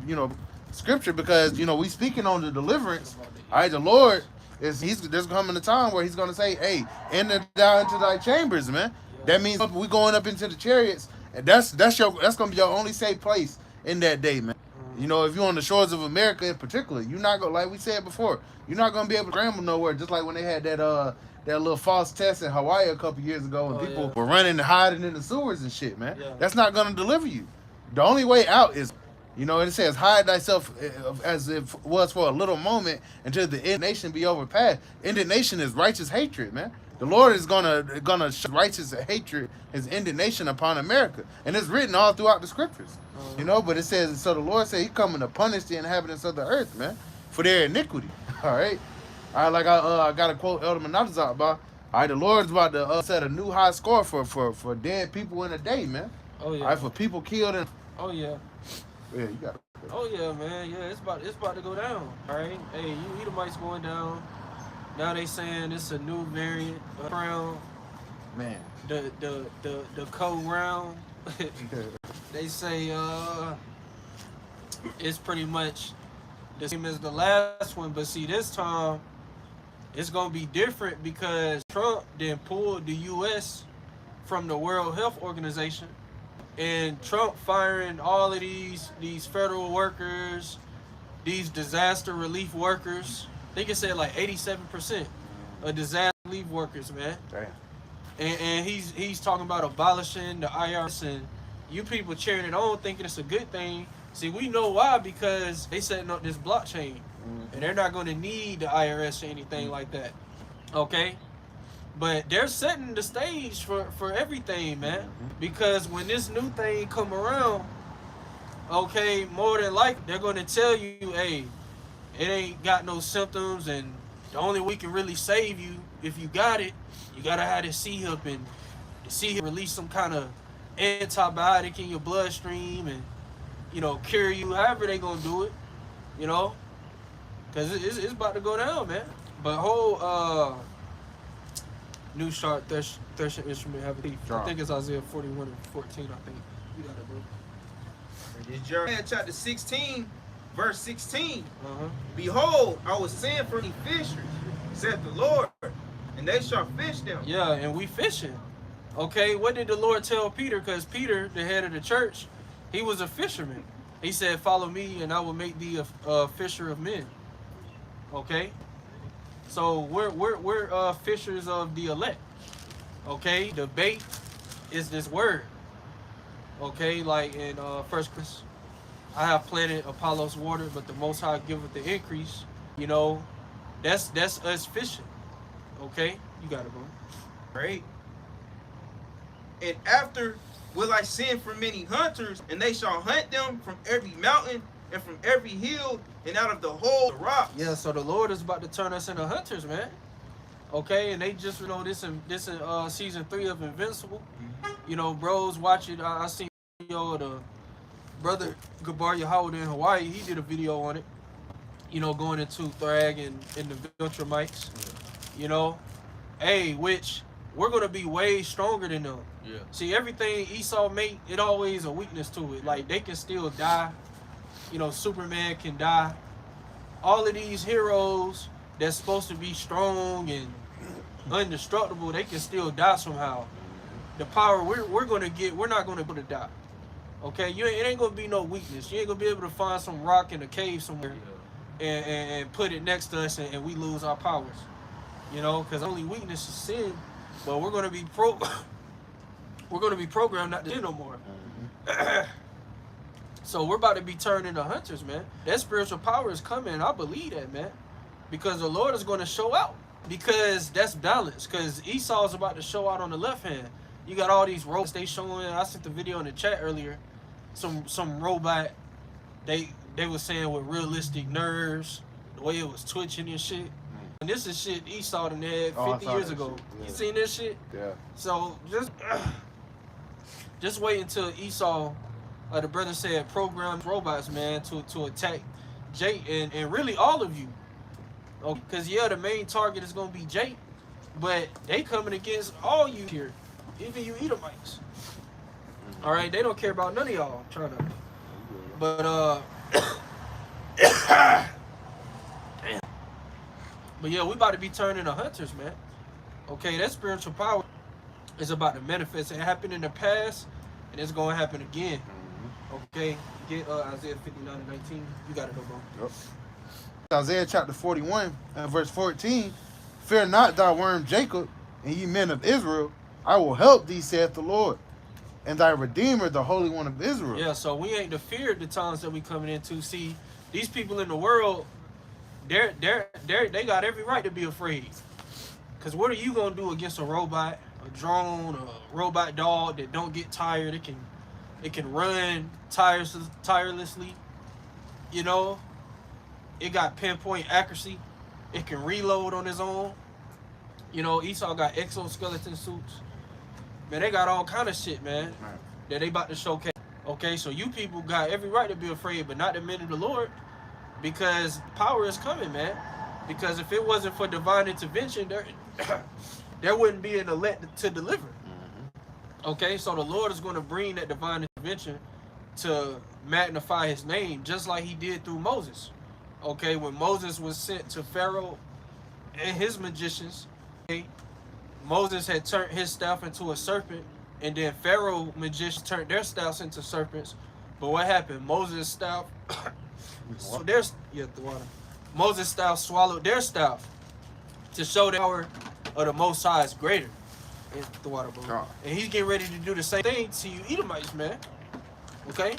scripture, because, we speaking on the deliverance. All right, the Lord, there's coming a time where he's going to say, hey, enter thou into thy chambers, man. That means we going up into the chariots. And that's gonna be your only safe place in that day, man. You know, if you're on the shores of America in particular, you're not gonna, like we said before, you're not gonna be able to scramble nowhere. Just like when they had that little false test in Hawaii a couple years ago, and people were running and hiding in the sewers and shit, man. That's not gonna deliver you. The only way out is You know, it says, hide thyself as if it was for a little moment until the indignation be overpassed. Indignation is righteous hatred, man. The Lord is gonna show righteous hatred, his indignation upon America. And it's written all throughout the scriptures. You know, but it says, so the Lord said he coming to punish the inhabitants of the earth, man, for their iniquity. All right. Like I got to quote Elder Menafzat about, all right, the Lord's about to set a new high score for dead people in a day, man. Oh yeah. All right, for people killed in. Oh yeah. Yeah, you got it. Oh yeah, man. Yeah, it's about to go down. All right. Hey, you Edomites going down. Now they saying it's a new variant of Crown. Man. The code round. They say it's pretty much the same as the last one, but see this time it's gonna be different because Trump then pulled the U.S. from the World Health Organization, and Trump firing all of these federal workers, these disaster relief workers. I think it said like 87% of disaster relief workers, man. Damn. And he's talking about abolishing the IRS, and you people cheering it on thinking it's a good thing. See, we know why, because they setting up this blockchain, and they're not going to need the IRS or anything like that. Okay? But they're setting the stage for everything, man. Because when this new thing come around, okay, more than likely they're going to tell you, hey, it ain't got no symptoms, and the only way we can really save you if you got it, you gotta have the C-Hip, and the C-Hip release some kind of antibiotic in your bloodstream and, you know, cure you, however they gonna do it, you know, because it's about to go down, man. But whole new sharp threshing instrument have a thief. I think it's Isaiah 41 and 14, I think. You got it, bro. It's Jeremiah chapter 16, verse 16. Behold, I was sent for the fishers, said the Lord, and they shall fish them. Yeah, and we fishing. Okay, what did the Lord tell Peter? Because Peter, the head of the church, he was a fisherman. He said, follow me and I will make thee a fisher of men. Okay? So we're fishers of the elect. Okay? The bait is this word. Okay? Like in 1 Corinthians, I have planted, Apollos watered, but the Most High giveth the increase. You know, that's us fishing. Okay? You got it, bro. Right? And after will I send for many hunters, and they shall hunt them from every mountain and from every hill and out of the whole rock. Yeah, so the Lord is about to turn us into hunters, man. Okay, and they just, you know, this in season 3 of Invincible. You know, bros watch it. I seen a video of the brother Gabar Yahweh in Hawaii. He did a video on it. You know, going into Thrag and the Viltrumites. You know, hey, which we're gonna be way stronger than them. Yeah. See, everything Esau make, it always a weakness to it. Like, they can still die. You know, Superman can die. All of these heroes that's supposed to be strong and indestructible, they can still die somehow. The power we're gonna get, we're not gonna be able to die. Okay, it ain't gonna be no weakness. You ain't gonna be able to find some rock in a cave somewhere and put it next to us and we lose our powers. You know, because only weakness is sin, but we're gonna be programmed not to sin no more. So we're about to be turned into hunters, man. That spiritual power is coming. I believe that, man, because the Lord is going to show out. Because that's balance. Because Esau's about to show out on the left hand. You got all these robots they showing. I sent the video in the chat earlier. Some robot. They was saying with realistic nerves, the way it was twitching and shit. And this is shit Esau done had 50 years ago. Yeah. You seen this shit? Yeah. So just wait until Esau, the brother said, program robots, man, to attack Jake and really all of you. Because, yeah, the main target is going to be Jake, but they coming against all you here, even you Edomites. All right, they don't care about none of y'all trying to. But, but yeah, we about to be turning into hunters, man. Okay, that spiritual power is about to manifest. It happened in the past, and it's going to happen again. Okay, get Isaiah 59 and 19. You got it, bro. Yep. Isaiah chapter 41 and verse 14. Fear not, thou worm Jacob, and ye men of Israel. I will help thee, saith the Lord. and thy Redeemer, the Holy One of Israel. Yeah, so we ain't to fear the times that we coming into. See, these people in the world, they got every right to be afraid. Cause what are you gonna do against a robot, a drone, a robot dog that don't get tired? It can run tirelessly. You know, it got pinpoint accuracy. It can reload on its own. You know, Esau got exoskeleton suits. Man, they got all kind of shit, man, that they about to showcase. Okay, so you people got every right to be afraid, but not the men of the Lord, because power is coming, man. Because if it wasn't for divine intervention, there wouldn't be an elect to deliver. Okay, so the Lord is going to bring that divine intervention to magnify his name, just like he did through Moses. Okay, when Moses was sent to Pharaoh and his magicians, okay, Moses had turned his staff into a serpent, and then Pharaoh magicians turned their staffs into serpents. But what happened? Moses' staff, so Moses' staff swallowed their staff to show the power of the Most High is greater. The water, bro. And he's getting ready to do the same thing to you Edomites, man. Okay?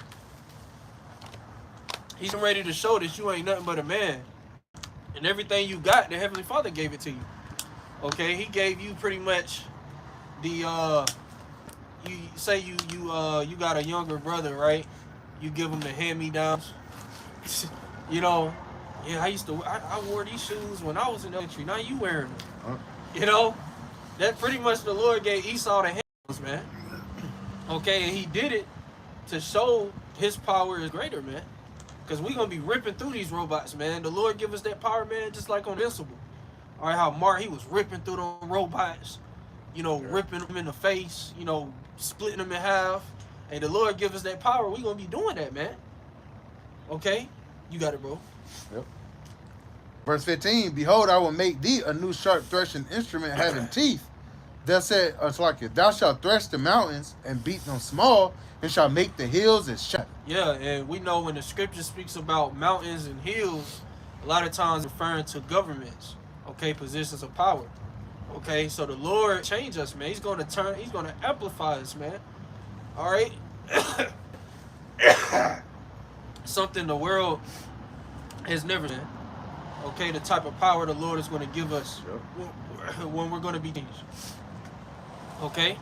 He's ready to show that you ain't nothing but a man. And everything you got, the Heavenly Father gave it to you. Okay? He gave you pretty much the you say you got a younger brother, right? You give him the hand-me-downs. You know, yeah, I wore these shoes when I was in elementary. Now you wearing them. You know? That pretty much the Lord gave Esau the hands, man. Okay, and he did it to show his power is greater, man. Because we're going to be ripping through these robots, man. The Lord give us that power, man, just like on Invincible. All right, how Mark, he was ripping through those robots, you know, ripping them in the face, you know, splitting them in half. And the Lord give us that power. We're going to be doing that, man. Okay? You got it, bro. Yep. Verse 15, behold, I will make thee a new sharp threshing instrument having teeth. Thou said, thou shalt thresh the mountains and beat them small, and shall make the hills as chaff. Yeah, and we know when the scripture speaks about mountains and hills, a lot of times referring to governments, okay, positions of power. Okay, so the Lord change us, man. He's going to amplify us, man. All right? Something the world has never done. Okay, the type of power the Lord is going to give us when we're going to be changed. Okay?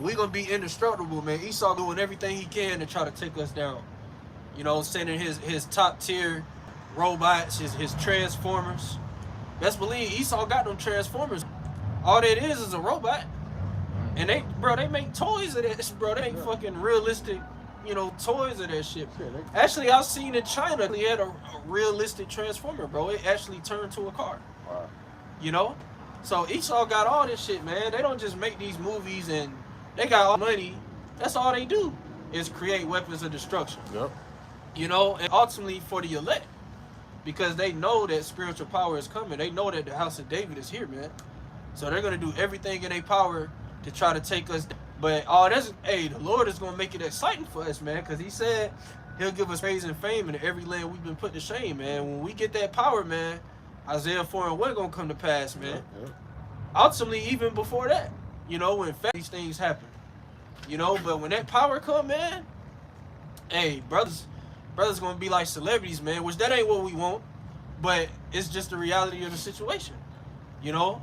We're going to be indestructible, man. Esau doing everything he can to try to take us down. You know, sending his top tier robots, his transformers. Best believe Esau got them transformers. All that is a robot. And they make toys of that, bro. They make fucking realistic, you know, toys of that shit. Actually, I've seen in China, they had a realistic transformer, bro. It actually turned to a car. Wow. You know? So Esau got all this shit, man. They don't just make these movies and they got all money. That's all they do is create weapons of destruction. Yep. You know, and ultimately for the elect. Because they know that spiritual power is coming. They know that the house of David is here, man. So they're going to do everything in their power to try to take us down. But the Lord is going to make it exciting for us, man, because he said he'll give us praise and fame in every land we've been put to shame, man. When we get that power, man, Isaiah 4:1 going to come to pass, man. Yeah. Ultimately, even before that, you know, when these things happen, you know, but when that power come, man, hey, brothers going to be like celebrities, man, which that ain't what we want, but it's just the reality of the situation, you know.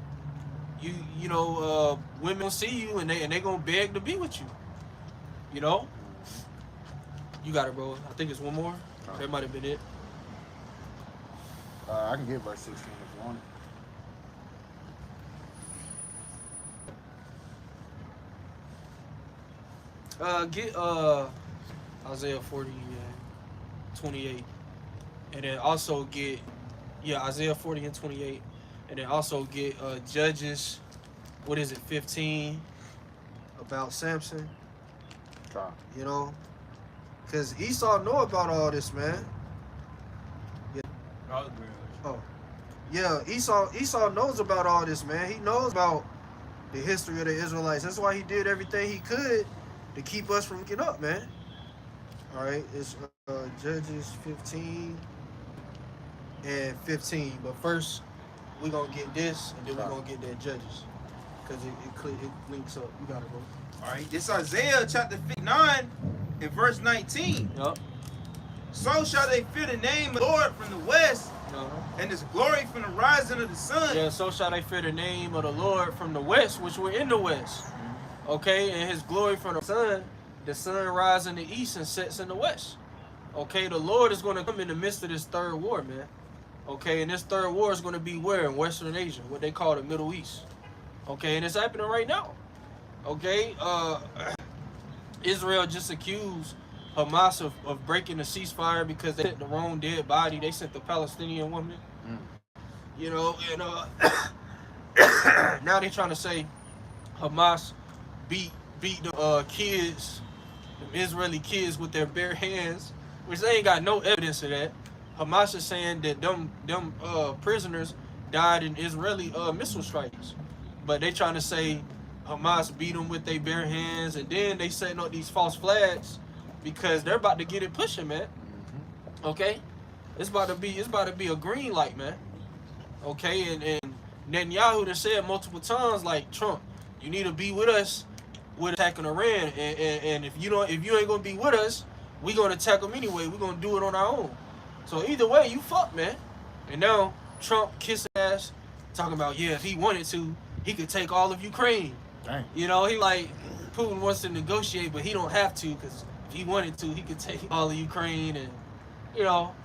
You know, women will see you and they gonna beg to be with you. You know? You got it, bro. I think it's one more. That might have been it. I can get verse 16 if you want it. Get Isaiah 40 and 28. And then also get Isaiah 40 and 28. And then also get Judges, 15, about Samson. You know? Because Esau know about all this, man. Yeah. Oh. Yeah, Esau knows about all this, man. He knows about the history of the Israelites. That's why he did everything he could to keep us from getting up, man. All right, it's Judges 15 and 15. But first, we're going to get this, and then we're going to get that Judges. because it links up. You got it, bro. All right, this Isaiah chapter 59 and verse 19. Yup. So shall they fear the name of the Lord from the west, and his glory from the rising of the sun. Yeah, so shall they fear the name of the Lord from the west, which we're in the west. Okay, and his glory from the sun rises in the east and sets in the west. Okay, the Lord is going to come in the midst of this third war, man. Okay, and this third war is going to be where? In Western Asia, what they call the Middle East. Okay, and it's happening right now. Okay, Israel just accused Hamas of breaking the ceasefire because they sent the wrong dead body. They sent the Palestinian woman. You know, and now they're trying to say Hamas beat the kids, the Israeli kids with their bare hands, which they ain't got no evidence of that. Hamas is saying that them prisoners died in Israeli missile strikes, but they trying to say Hamas beat them with their bare hands, and then they setting up these false flags because they're about to get it pushing, man. Okay, it's about to be a green light, man. Okay, and Netanyahu done said multiple times, like, Trump, you need to be with us with attacking Iran, and if you ain't gonna be with us, we gonna attack them anyway. We gonna do it on our own. So either way, you fuck, man. And now Trump kissing ass, talking about, yeah, if he wanted to, he could take all of Ukraine. Dang. You know, he like, Putin wants to negotiate, but he don't have to, because if he wanted to, he could take all of Ukraine, and you know.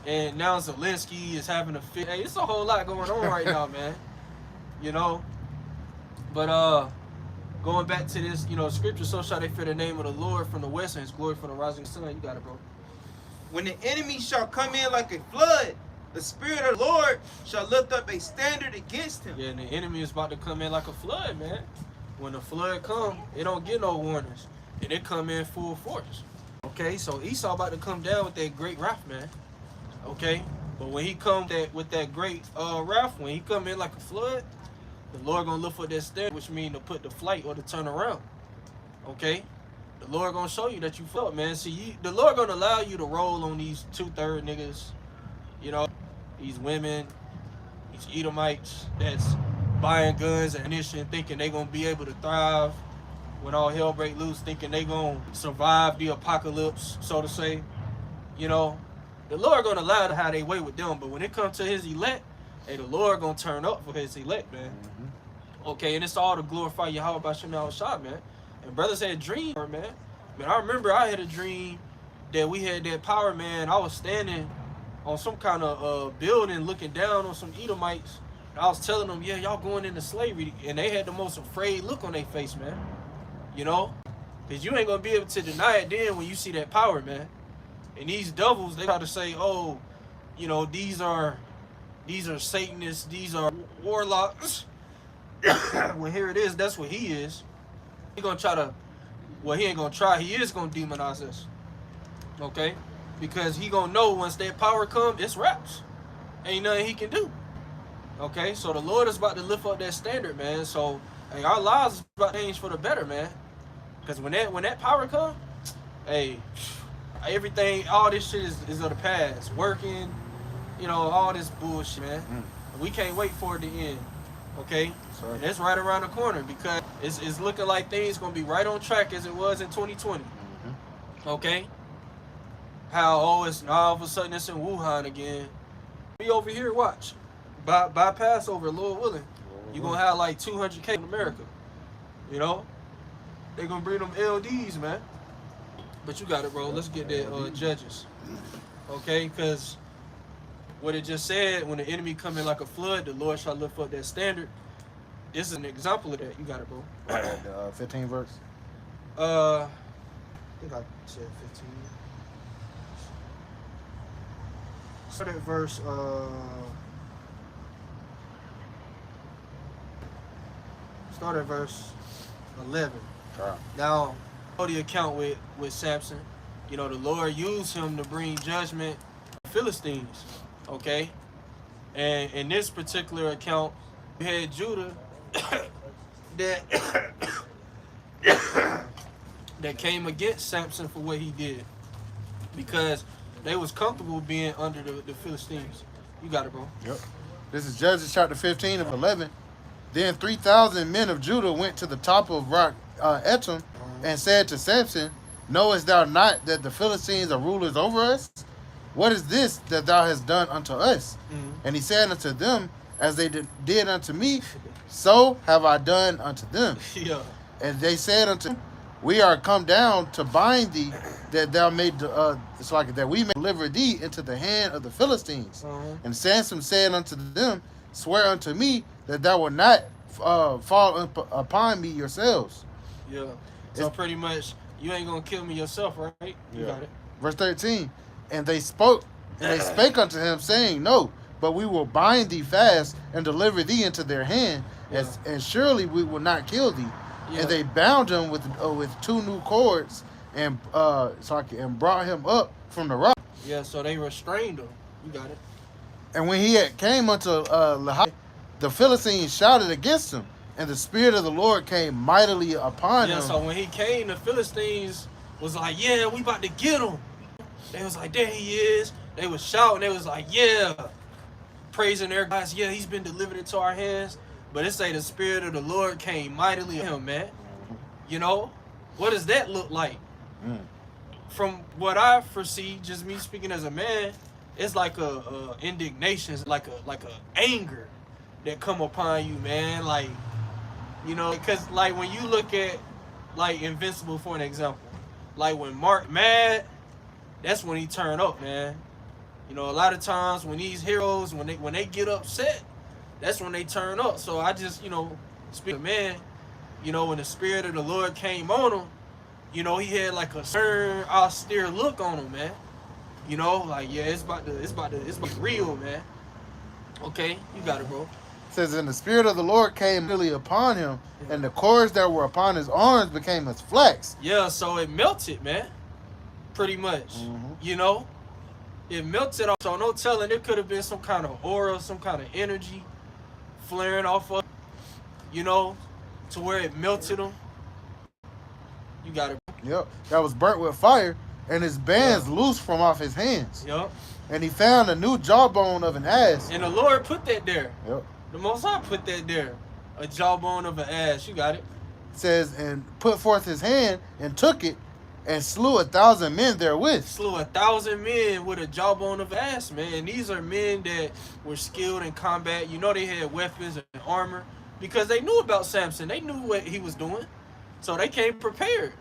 And now Zelensky is having a fit. Hey, it's a whole lot going on right now, man. You know. But going back to this, you know, scripture, so shall they fear the name of the Lord from the west and his glory from the rising sun. You got it, bro. When the enemy shall come in like a flood, the Spirit of the Lord shall lift up a standard against him. Yeah, and the enemy is about to come in like a flood, man. When the flood come, it don't get no warnings. And it come in full force. Okay, so Esau about to come down with that great wrath, man. Okay, but when he come with that great wrath, when he come in like a flood, the Lord gonna lift up that standard, which means to put the flight or to turn around. Okay, the Lord gonna show you that you fucked, man. See, the Lord gonna allow you to roll on these 2/3 niggas, you know, these women, these Edomites that's buying guns and ammunition, thinking they gonna be able to thrive when all hell break loose, thinking they gonna survive the apocalypse, so to say, you know. The Lord gonna allow to have their way with them, but when it comes to his elect, hey, the Lord gonna turn up for his elect, man. Okay, and it's all to glorify Yahweh B'Shem Shah, man. And brothers had dreams, man. Man, I remember I had a dream that we had that power, man. I was standing on some kind of building looking down on some Edomites. And I was telling them, yeah, y'all going into slavery. And they had the most afraid look on their face, man. You know? Because you ain't gonna be able to deny it then when you see that power, man. And these devils, they try to say, oh, you know, these are Satanists, these are warlocks. When here it is, that's what he is. He gonna try to, well, he ain't gonna try, he is gonna demonize us. Okay? Because he gonna know once that power come, it's wraps. Ain't nothing he can do. Okay? So the Lord is about to lift up that standard, man. So, hey, our lives is about to change for the better, man. Because when that power come, hey, everything, all this shit is of the past. Working, you know, all this bullshit, man. We can't wait for it to end. Okay? Sorry. And it's right around the corner because it's looking like things gonna be right on track as it was in 2020. Okay? How it's all of a sudden it's in Wuhan again. Be over here, watch. Bypass over, Lord willing. You're gonna have like 200K in America. You know? They're gonna bring them LDs, man. But you got it, bro. Let's get that judges. Okay? Because what it just said, when the enemy come in like a flood, the Lord shall lift up that standard. This is an example of that. You got it, bro. The 15 verse. I think I said 15. Start at verse start at verse 11. Right. Now, the account with Samson, you know, the Lord used him to bring judgment to Philistines. Okay, and in this particular account, we had Judah that came against Samson for what he did because they was comfortable being under the Philistines. You got it, bro. Yep. This is Judges chapter 15 of 11. Then 3,000 men of Judah went to the top of rock Etam and said to Samson, knowest thou not that the Philistines are rulers over us? What is this that thou hast done unto us? And he said unto them, as they did unto me, so have I done unto them. Yeah. And they said unto him, we are come down to bind thee, that thou may that we may deliver thee into the hand of the Philistines. And Samson said unto them, swear unto me that thou wilt not fall upon me yourselves. Yeah. So pretty much, you ain't gonna kill me yourself, right? You got it. Verse 13. And they spake unto him, saying, no, but we will bind thee fast and deliver thee into their hand, and surely we will not kill thee. Yeah. And they bound him with 2 new cords and brought him up from the rock. Yeah, so they restrained him. You got it. And when he had came unto Lehi, the Philistines shouted against him, and the Spirit of the Lord came mightily upon him. Yeah, so when he came, the Philistines was like, yeah, we about to get him. They was like, there he is. They was shouting. They was like, yeah. Praising their guys. Yeah, he's been delivered into our hands. But it say the Spirit of the Lord came mightily on him, man. You know? What does that look like? From what I foresee, just me speaking as a man, it's like a indignation, like a anger that come upon you, man. Like, you know, because like when you look at like Invincible for an example, like when Mark mad, that's when he turn up, man. You know, a lot of times when these heroes, when they get upset, that's when they turn up. So I just, you know, speak to man, you know, when the Spirit of the Lord came on him, you know, he had like a stern, austere look on him, man. You know, like, yeah, it's about to be real, man. Okay, you got it, bro. It says, and the Spirit of the Lord came really upon him, and the cords that were upon his arms became as flax. Yeah, so it melted, man. Pretty much. You know? It melted off. So no telling, there could have been some kind of aura, some kind of energy flaring off of, you know, to where it melted him. You got it, bro. Yep. That was burnt with fire, and his bands loosed from off his hands. Yep. And he found a new jawbone of an ass. And the Lord put that there. Yep. The Most High put that there. A jawbone of an ass. You got it. It says, and put forth his hand and took it and slew 1,000 men therewith. Slew 1,000 men with a jawbone of an ass, man. And these are men that were skilled in combat. You know, they had weapons and armor because they knew about Samson. They knew what he was doing. So they came prepared.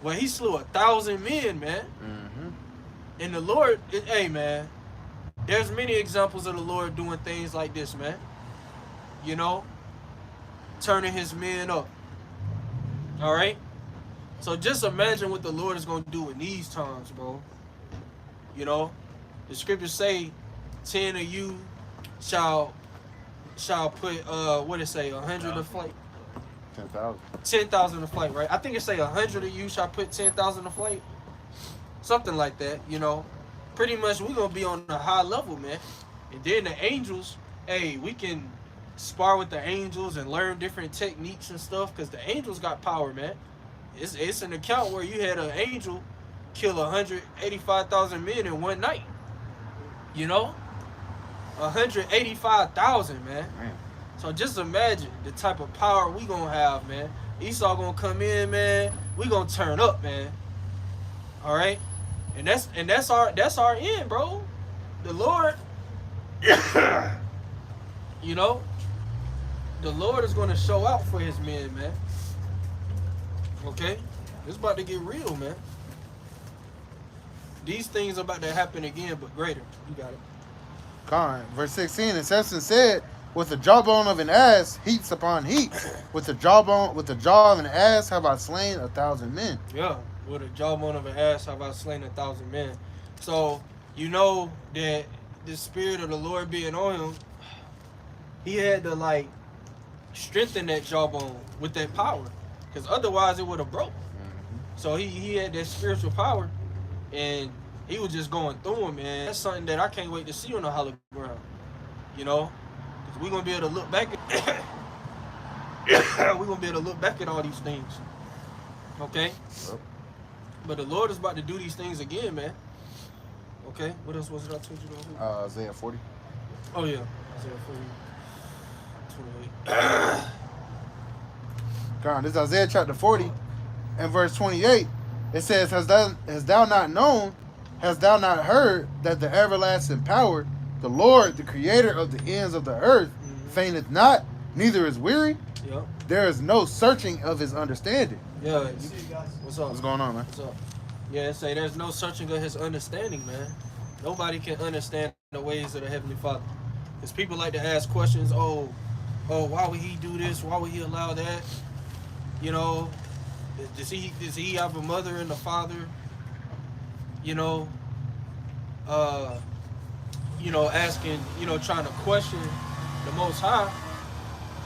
Well, he slew 1,000 men, man. And the Lord, hey, man, there's many examples of the Lord doing things like this, man. You know, turning his men up. All right? So just imagine what the Lord is going to do in these times, bro. You know, the scriptures say 10 of you shall put, what it say, 100 to flight? 10,000. 10,000 to flight, right? I think it say 100 of you shall put 10,000 to flight. Something like that, you know. Pretty much we're going to be on a high level, man. And then the angels, hey, we can spar with the angels and learn different techniques and stuff because the angels got power, man. It's an account where you had an angel kill 185,000 men in one night. You know? 185,000, man. So just imagine the type of power we going to have, man. Esau going to come in, man. We going to turn up, man. All right? And that's our end, bro. The Lord, you know, the Lord is going to show out for his men, man. Okay? It's about to get real, man. These things are about to happen again, but greater. You got it. Con. Verse 16, and Samson said, with the jawbone of an ass, heaps upon heaps. With the jaw of an ass have I slain 1,000 men. Yeah. With a jawbone of an ass have I slain 1,000 men. So, you know that the Spirit of the Lord being on him, he had to, like, strengthen that jawbone with that power. Because otherwise it would have broke. So he had that spiritual power. And he was just going through him, man. That's something that I can't wait to see on the hollow ground. You know? Because we're going to be able to look back at we're going to be able to look back at all these things. Okay? Yep. But the Lord is about to do these things again, man. Okay? What else was it I told you to do? Isaiah 40. Oh, yeah. Isaiah 40. 28. God, this is Isaiah chapter 40 and verse 28. It says, Hast thou not known, hast thou not heard, that the everlasting power, the Lord, the creator of the ends of the earth, fainteth not, neither is weary? Yep. There is no searching of his understanding. Yeah. What's up? What's going on, man? What's up? Yeah, it say there's no searching of his understanding, man. Nobody can understand the ways of the Heavenly Father. Because people like to ask questions, oh, why would he do this? Why would he allow that? You know, does he have a mother and a father? You know, asking, trying to question the Most High.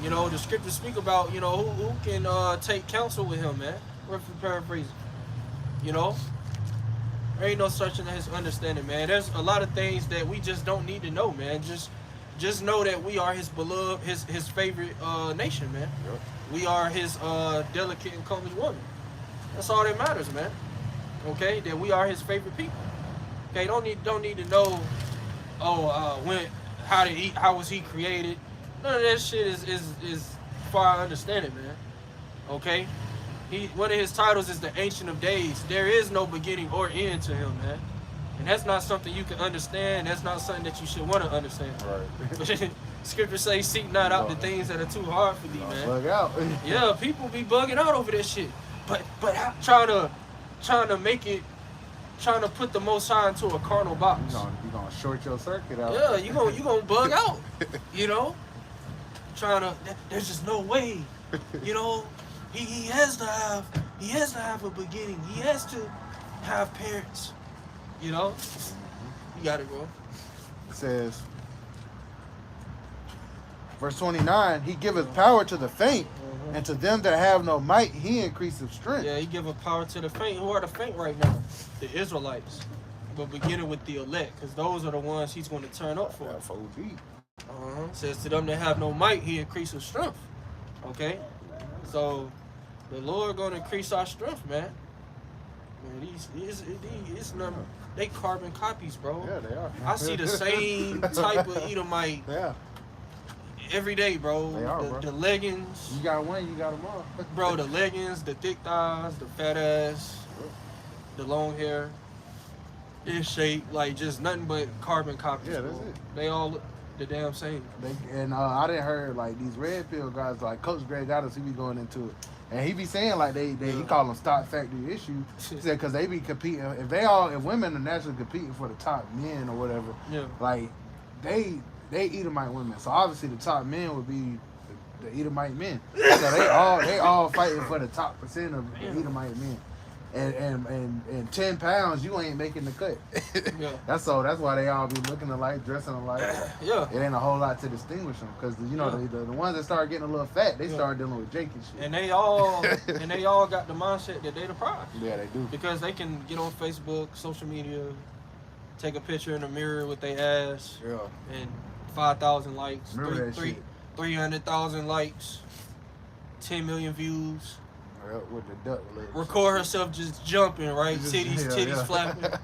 You know, the scriptures speak about, who can take counsel with him, man. We're paraphrasing. You know, there ain't no searching his understanding, man. There's a lot of things that we just don't need to know, man. Just know that we are his beloved, his favorite nation, man. Yep. We are his delicate and comely woman. That's all that matters, man. Okay, that we are his favorite people. Okay, don't need to know, how was he created? None of that shit is far I understand it, man. Okay, one of his titles is the Ancient of Days. There is no beginning or end to him, man. And that's not something you can understand. That's not something that you should want to understand. Right. Scripture says, seek not out the things that are too hard for thee, man. Bug out. Yeah, people be bugging out over that shit. But trying to make it, trying to put the Most High into a carnal box. You gonna short your circuit out. Yeah, you gonna bug out. You know, there's just no way. You know, he has to have a beginning. He has to have parents. You know, you got it, bro. It says, verse 29, he giveth power to the faint, and to them that have no might, he increaseth strength. Yeah, he giveth power to the faint. Who are the faint right now? The Israelites. But beginning with the elect, because those are the ones he's going to turn up for. That's OG. Says to them that have no might, he increases strength. Okay? So, the Lord going to increase our strength, man. These they carbon copies, bro. Yeah, they are. I see the same type of Edomite every day, bro. They are, bro. The leggings. You got one, you got them all. Bro, the leggings, the thick thighs, the fat ass, the long hair. In shape, like just nothing but carbon copies. Yeah, that's bro. it. They all look the damn same. I didn't heard like these red pill guys, like Coach Greg got us, he be going into it. And he be saying like he call them stock factory issues. He said because they be competing. If women are naturally competing for the top men or whatever, like they Edomite women. So obviously the top men would be the Edomite men. So they all fighting for the top percent of the Edomite men. And 10 pounds, you ain't making the cut. That's why they all be looking alike, dressing alike. Yeah. It ain't a whole lot to distinguish them because the ones that start getting a little fat, they start dealing with Jake and shit. And they all got the mindset that they the prize. Yeah, they do. Because they can get on Facebook, social media, take a picture in the mirror with their ass, and 5,000 likes, 300,000 likes, 10 million views. With the duck legs. Record herself just jumping, right? Titties flapping.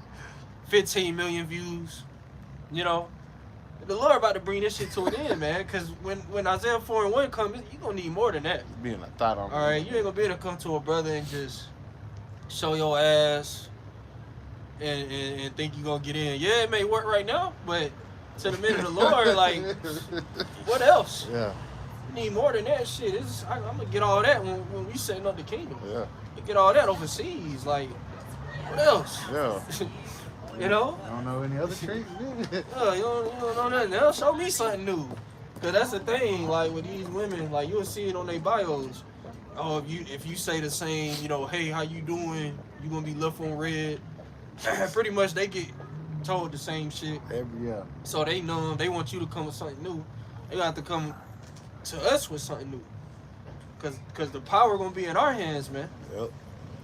15 million views. You know, the Lord about to bring this shit to an end, man. Because when Isaiah 4:1 comes, you gonna need more than that. Being a thought on. All right, you ain't gonna be able to come to a brother and just show your ass and think you gonna get in. Yeah, it may work right now, but to the minute of the Lord, like, what else? Yeah. Need more than that shit. I'm gonna get all that when we setting up the kingdom. Yeah. You get all that overseas. Like, what else? Yeah. You know? I don't know any other tricks. Yeah, you don't know nothing else. Show me something new. Cause that's the thing. Like with these women, like you'll see it on their bios. Oh, if you say the same, hey, how you doing? You gonna be left on red. Pretty much they get told the same shit. So they know they want you to come with something new. They got to come to us with something new, cause the power gonna be in our hands, man. Yep.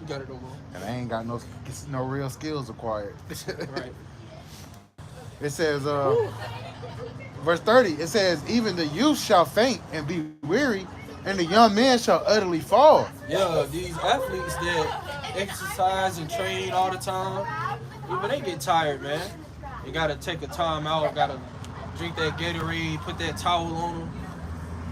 You got it, no more. And I ain't got no real skills acquired. Right. It says, verse 30. It says, even the youth shall faint and be weary, and the young men shall utterly fall. Yeah, these athletes that exercise and train all the time, even they get tired, man. You gotta take a time out. Gotta drink that Gatorade, put that towel on them.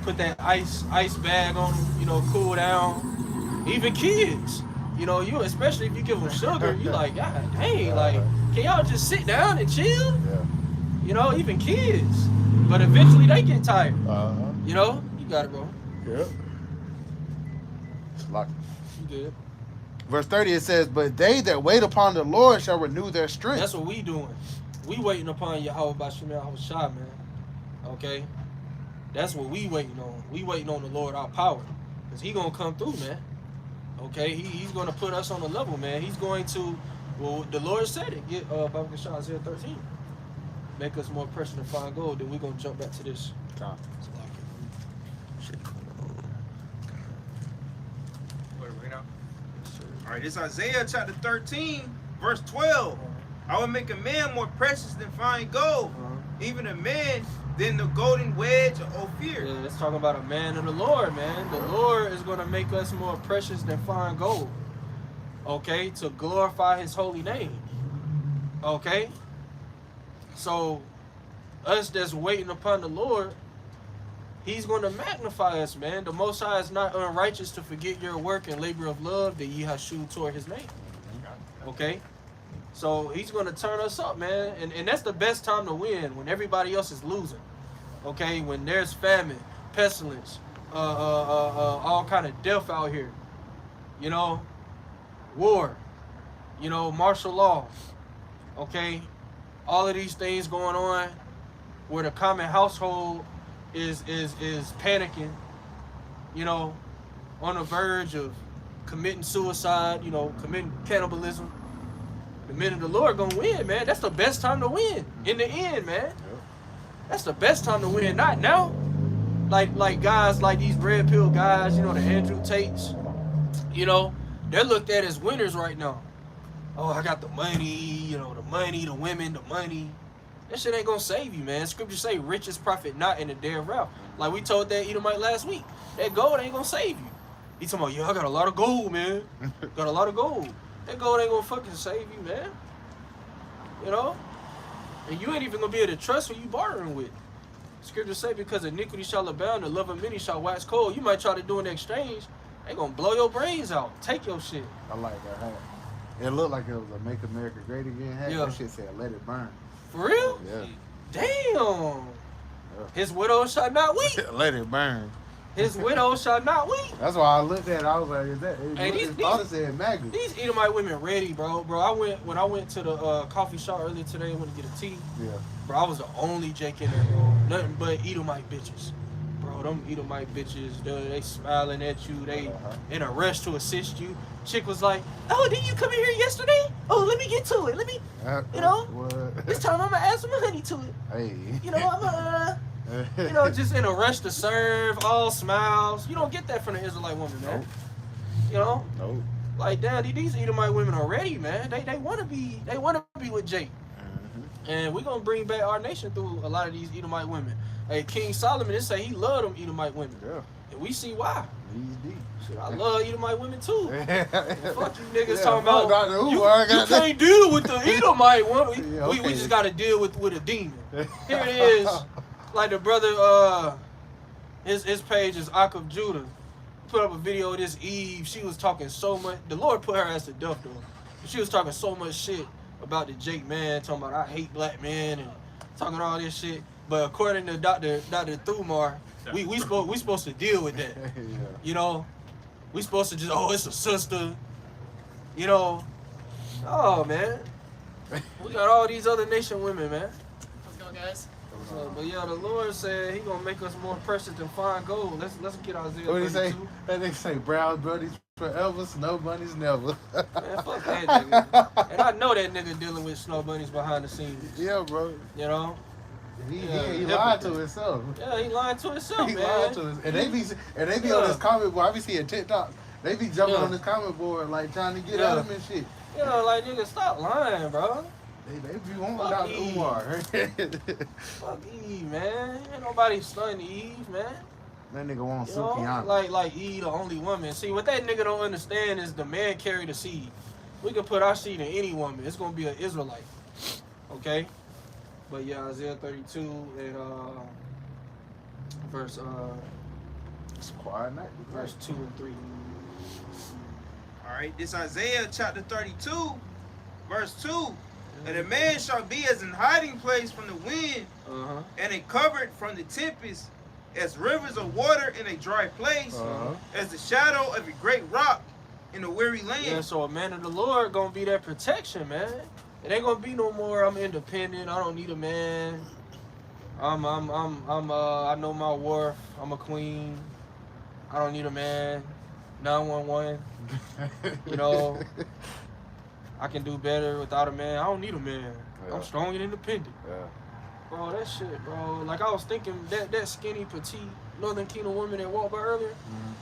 put that ice bag on them, you know, cool down. Even kids, you know, you especially if you give them sugar, you like, God dang, like, can y'all just sit down and chill? Yeah. You know, even kids. But eventually they get tired. You know, you got it, bro. Yep. Like, You good. verse 30 it says, "But they that wait upon the Lord shall renew their strength." That's what we doing. We waiting upon Yahweh Bashim Yahweh Shah, man. Okay? That's what we waiting on. We waiting on the Lord, our power. Because he going to come through, man. Okay? He's going to put us on the level, man. He's going to, well, the Lord said it. Get Bible Shah Isaiah 13. Make us more precious than fine gold. Then we're going to jump back to this. All right, it's Isaiah chapter 13, verse 12. I will make a man more precious than fine gold, even a man than the golden wedge of Ophir. Yeah, it's talking about a man of the Lord, man. The Lord is going to make us more precious than fine gold. Okay? To glorify his holy name. Okay? So, us that's waiting upon the Lord, he's going to magnify us, man. The Most High is not unrighteous to forget your work and labor of love that ye have shewed toward his name. Okay? So he's going to turn us up, man. And that's the best time to win, when everybody else is losing. Okay? When there's famine, pestilence, all kind of death out here. You know? War. You know, martial law. Okay? All of these things going on where the common household is panicking, you know, on the verge of committing suicide, you know, committing cannibalism. The men of the Lord gonna win, man. That's the best time to win in the end, man. That's the best time to win, not now. Like guys like these red pill guys, you know, the Andrew Tates, you know, they're looked at as winners right now. Oh, I got the money, you know, the money, the women, the money. That shit ain't gonna save you, man. Scriptures say riches profit not in the day of wrath. Like we told that Edomite last week. That gold ain't gonna save you. He talking about, yo, I got a lot of gold, man. Got a lot of gold. That gold ain't gonna fucking save you, man. You know? And you ain't even gonna be able to trust who you bartering with. Scriptures say because iniquity shall abound, the love of many shall wax cold. You might try to do an exchange. They gonna blow your brains out. Take your shit. I like that hat. It looked like it was a Make America Great Again hat. Yeah. That shit said "Let it burn." For real? Yeah. Damn. His widow shall not weep. Let it burn. His widow shall not weep. That's why I looked at it. I was like, is that? Hey, It thought it said MAGA. These Edomite women ready, bro. When I went to the coffee shop earlier today, I went to get a tea. Yeah. Bro, I was the only Jake in there, bro. Nothing but Edomite bitches. Bro, them Edomite bitches, they smiling at you. They in a rush to assist you. Chick was like, oh, didn't you come in here yesterday? Oh, let me get to it. Let me, you know, What? this time I'm going to add some honey to it. Hey. You know, I'm you know, just in a rush to serve, all smiles. You don't get that from the Israelite woman, man. Nope. You know? Nope. Like, damn, these Edomite women are ready, man. They want to be with Jake. And we're going to bring back our nation through a lot of these Edomite women. Hey, King Solomon, they say he loved them Edomite women. Yeah. And we see why. He's deep. Shit, I love Edomite women too. Fuck you niggas Yeah, talking about Dr. Who, you can't deal with the Edomite woman. Yeah, We okay. just got to deal with a demon. Here it is. Like the brother, his page is Ak of Judah. Put up a video of this Eve. She was talking so much. The Lord put her ass to death though. She was talking so much shit about the Jake man, talking about I hate black men and talking all this shit. But according to Dr. Thumar, we supposed to deal with that. Yeah. You know, we supposed to just, oh, it's a sister. You know, oh man, we got all these other nation women, man. Let's go, guys. So, but yeah, the Lord said He gonna make us more precious than fine gold. Let's get Isaiah What did he say? 32. That nigga say brown buddies forever, snow bunnies never. Man, fuck that nigga. And I know that nigga dealing with snow bunnies behind the scenes. Yeah, bro. You know? He Yeah, lied to hypocrite. himself. Yeah, he lying to himself, He man. lied to us. And they be Yeah. on this comment board. I be seeing TikTok. They be jumping Yeah. on this comment board like trying to get Yeah. at him and shit. You know, like nigga, stop lying, bro. They be wanting Fuck Dr. Eve. Umar. Fuck Eve, man. Ain't nobody stunning Eve, man. That nigga want You know, Sukiana. like Eve, the only woman. See, what that nigga don't understand is the man carry the seed. We can put our seed in any woman. It's gonna be an Israelite. Okay? But yeah, Isaiah 32 and verse hard night. Verse 2 and 3. All right, this Isaiah chapter 32, verse 2. And a man shall be as an hiding place from the wind, and a covert from the tempest, as rivers of water in a dry place, as the shadow of a great rock in a weary land. Yeah, so a man of the Lord gonna be that protection, man. It ain't gonna be no more. I'm independent. I don't need a man. I know my worth. I'm a queen. I don't need a man. 911. You know, I can do better without a man. I don't need a man. Yeah. I'm strong and independent. Yeah. Bro, that shit, bro. Like I was thinking that skinny, petite Northern Kingdom woman that walked by earlier.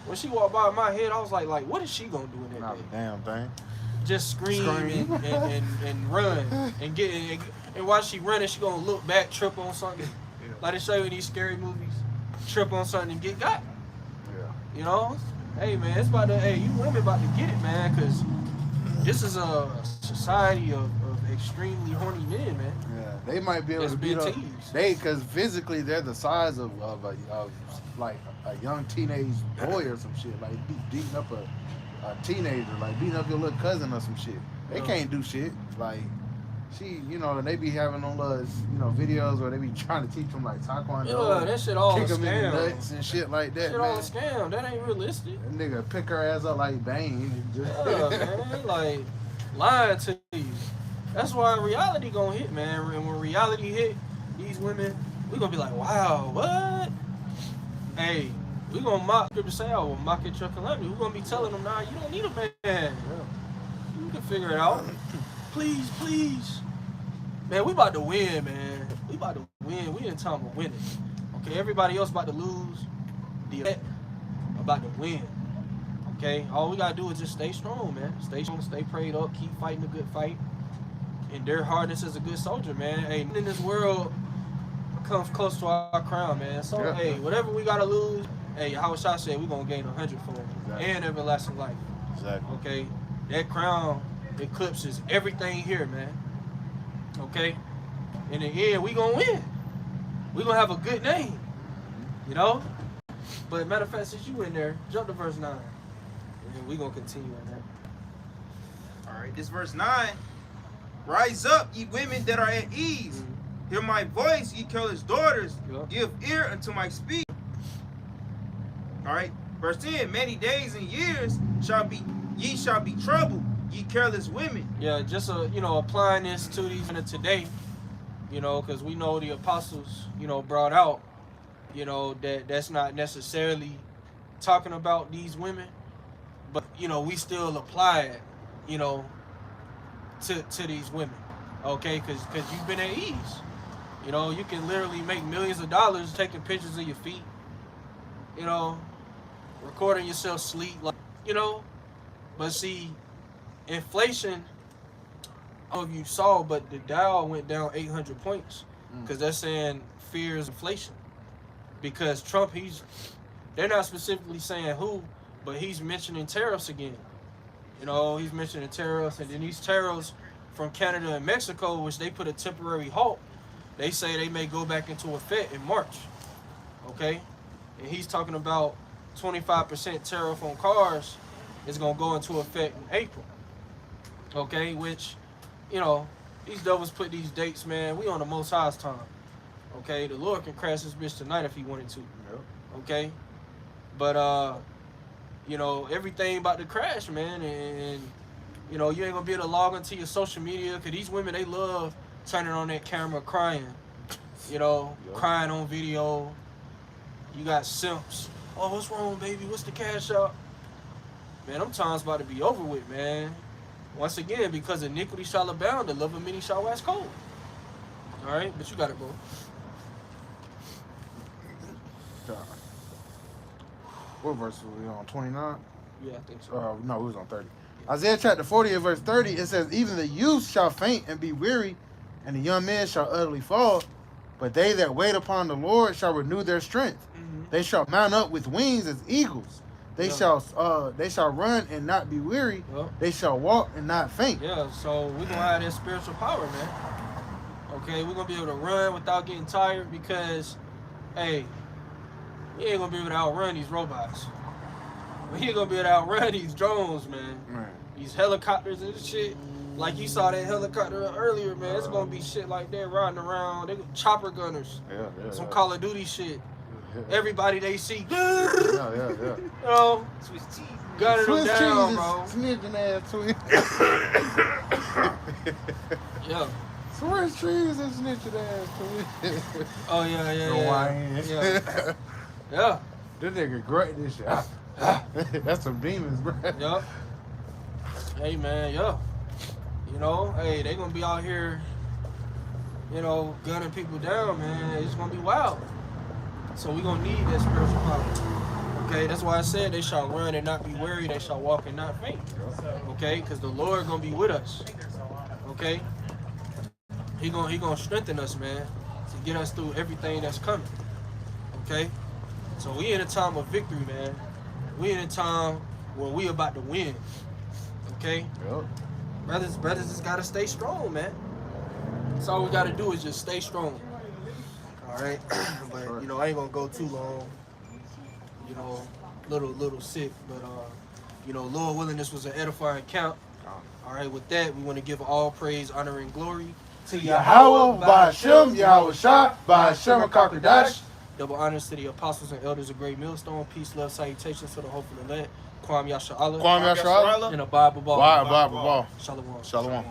When she walked by my head, I was like, what is she gonna do in that Not day? a damn thing. Just scream and run and get and while she running, she gonna look back, trip on something. Like they show you in these scary movies, trip on something and get got. Yeah. You know, hey man, it's about to. Hey, you women about to get it, man, because this is a society of extremely horny men, man. Yeah, they might be able to beat up. Because physically they're the size of like a young teenage boy or some shit. Like beating up a teenager, like beating up your little cousin or some shit. They can't do shit. Like she, you know, and they be having on those, you know, videos where they be trying to teach them like taekwondo. Yeah, that shit all kick a them in the scam. nuts and shit like that. Shit Man. all a scam. That ain't realistic. That nigga pick her ass up like Bane. And just Yeah, man, like lying to you. That's why reality gonna hit, man. And when reality hit, these women, we gonna be like, wow, what? Hey, we gonna mock Scripture say, I will mock at your calamity. We gonna be telling them, nah, you don't need a man. Yeah. You can figure it out. Please, please. Man, we about to win, man. We about to win. We in time of winning. Okay, everybody else about to lose. The about to win. Okay, all we gotta do is just stay strong, man. Stay strong, stay prayed up, keep fighting a good fight. Endure hardness as a good soldier, man. Hey, in this world comes close to our crown, man. So, Yeah. hey, whatever we gotta lose, hey, how I said, we gonna gain 100-fold and everlasting life. Exactly. Okay, that crown eclipses everything here, man. Okay, in the end, we gonna win. We gonna have a good name, you know. But matter of fact, since you in there, jump to verse 9, and we gonna continue on that. All right, this verse 9. Rise up, ye women that are at ease. Hear my voice, ye careless daughters. Give ear unto my speech. All right, verse 10. Many days and years ye shall be troubled, ye careless women. Yeah, just applying this to these women today, you know, because we know the apostles, you know, brought out, you know, that's not necessarily talking about these women, but you know, we still apply it, you know, to these women, okay? Because you've been at ease. You know, you can literally make millions of dollars taking pictures of your feet, you know, recording yourself sleep, like, you know. But see, inflation, I don't know if you saw, but the Dow went down 800 points because they're saying fears inflation. Because Trump, they're not specifically saying who, but he's mentioning tariffs again. You know, he's mentioning tariffs, and then these tariffs from Canada and Mexico, which they put a temporary halt, they say they may go back into effect in March, okay? And he's talking about 25% tariff on cars is going to go into effect in April, okay? Which, you know, these devils put these dates, man. We on the Most High's time, okay? The Lord can crash this bitch tonight if he wanted to, okay? But, you know, everything about to crash, man, and you know, you ain't gonna be able to log into your social media, because these women, they love turning on that camera crying, you know, crying on video. You got simps. Oh, what's wrong, baby? What's the cash out? Man, them times about to be over with, man. Once again, because iniquity shall abound, the love of many shall wax cold. All right, but you got it, bro. What verse were we on? 29? Yeah, I think so. No, we was on 30. Isaiah chapter 40 and verse 30, it says, even the youth shall faint and be weary, and the young men shall utterly fall. But they that wait upon the Lord shall renew their strength. They shall mount up with wings as eagles. They shall run and not be weary. They shall walk and not faint. Yeah, so we're gonna have that spiritual power, man. Okay, we're gonna be able to run without getting tired, because, hey, you ain't gonna be able to outrun these robots. We ain't gonna be able to outrun these drones, man. These helicopters and shit. Like you saw that helicopter earlier, man. It's gonna be shit like that riding around. They chopper gunners. Yeah. Some Call of Duty shit. Everybody they see. Yeah. You know, Swiss cheese. gunning them Swiss down, cheese bro. is snitching ass twin. Yeah. Swiss cheese is snitching ass twin. Oh yeah. Yeah. Yeah. This nigga great this shit. That's some demons, bro. Yup. Hey man, yeah. You know, hey, they gonna be out here, you know, gunning people down, man. It's gonna be wild. So we gonna need that spiritual power. Okay, that's why I said they shall run and not be weary, they shall walk and not faint. Okay, because the Lord gonna be with us. Okay? He gonna strengthen us, man, to get us through everything that's coming. Okay? So we in a time of victory, man. We in a time where we about to win. Okay? Yep. Brothers just gotta stay strong, man. That's all we gotta do is just stay strong. Alright? But you know, I ain't gonna go too long. You know, little sick, but you know, Lord willing, this was an edifying count. Alright, with that, we want to give all praise, honor, and glory to Yahweh, Ba'ashem, Yahweh Shah, Ba'ashem, Kakadash. Double honors to the apostles and elders of Great Millstone. Peace, love, salutations to the hopeful elect. Kwam Yasha'Allah. Kwam Yasha'Allah. And a Bible ball. Bible ball. Shalom. Shalom.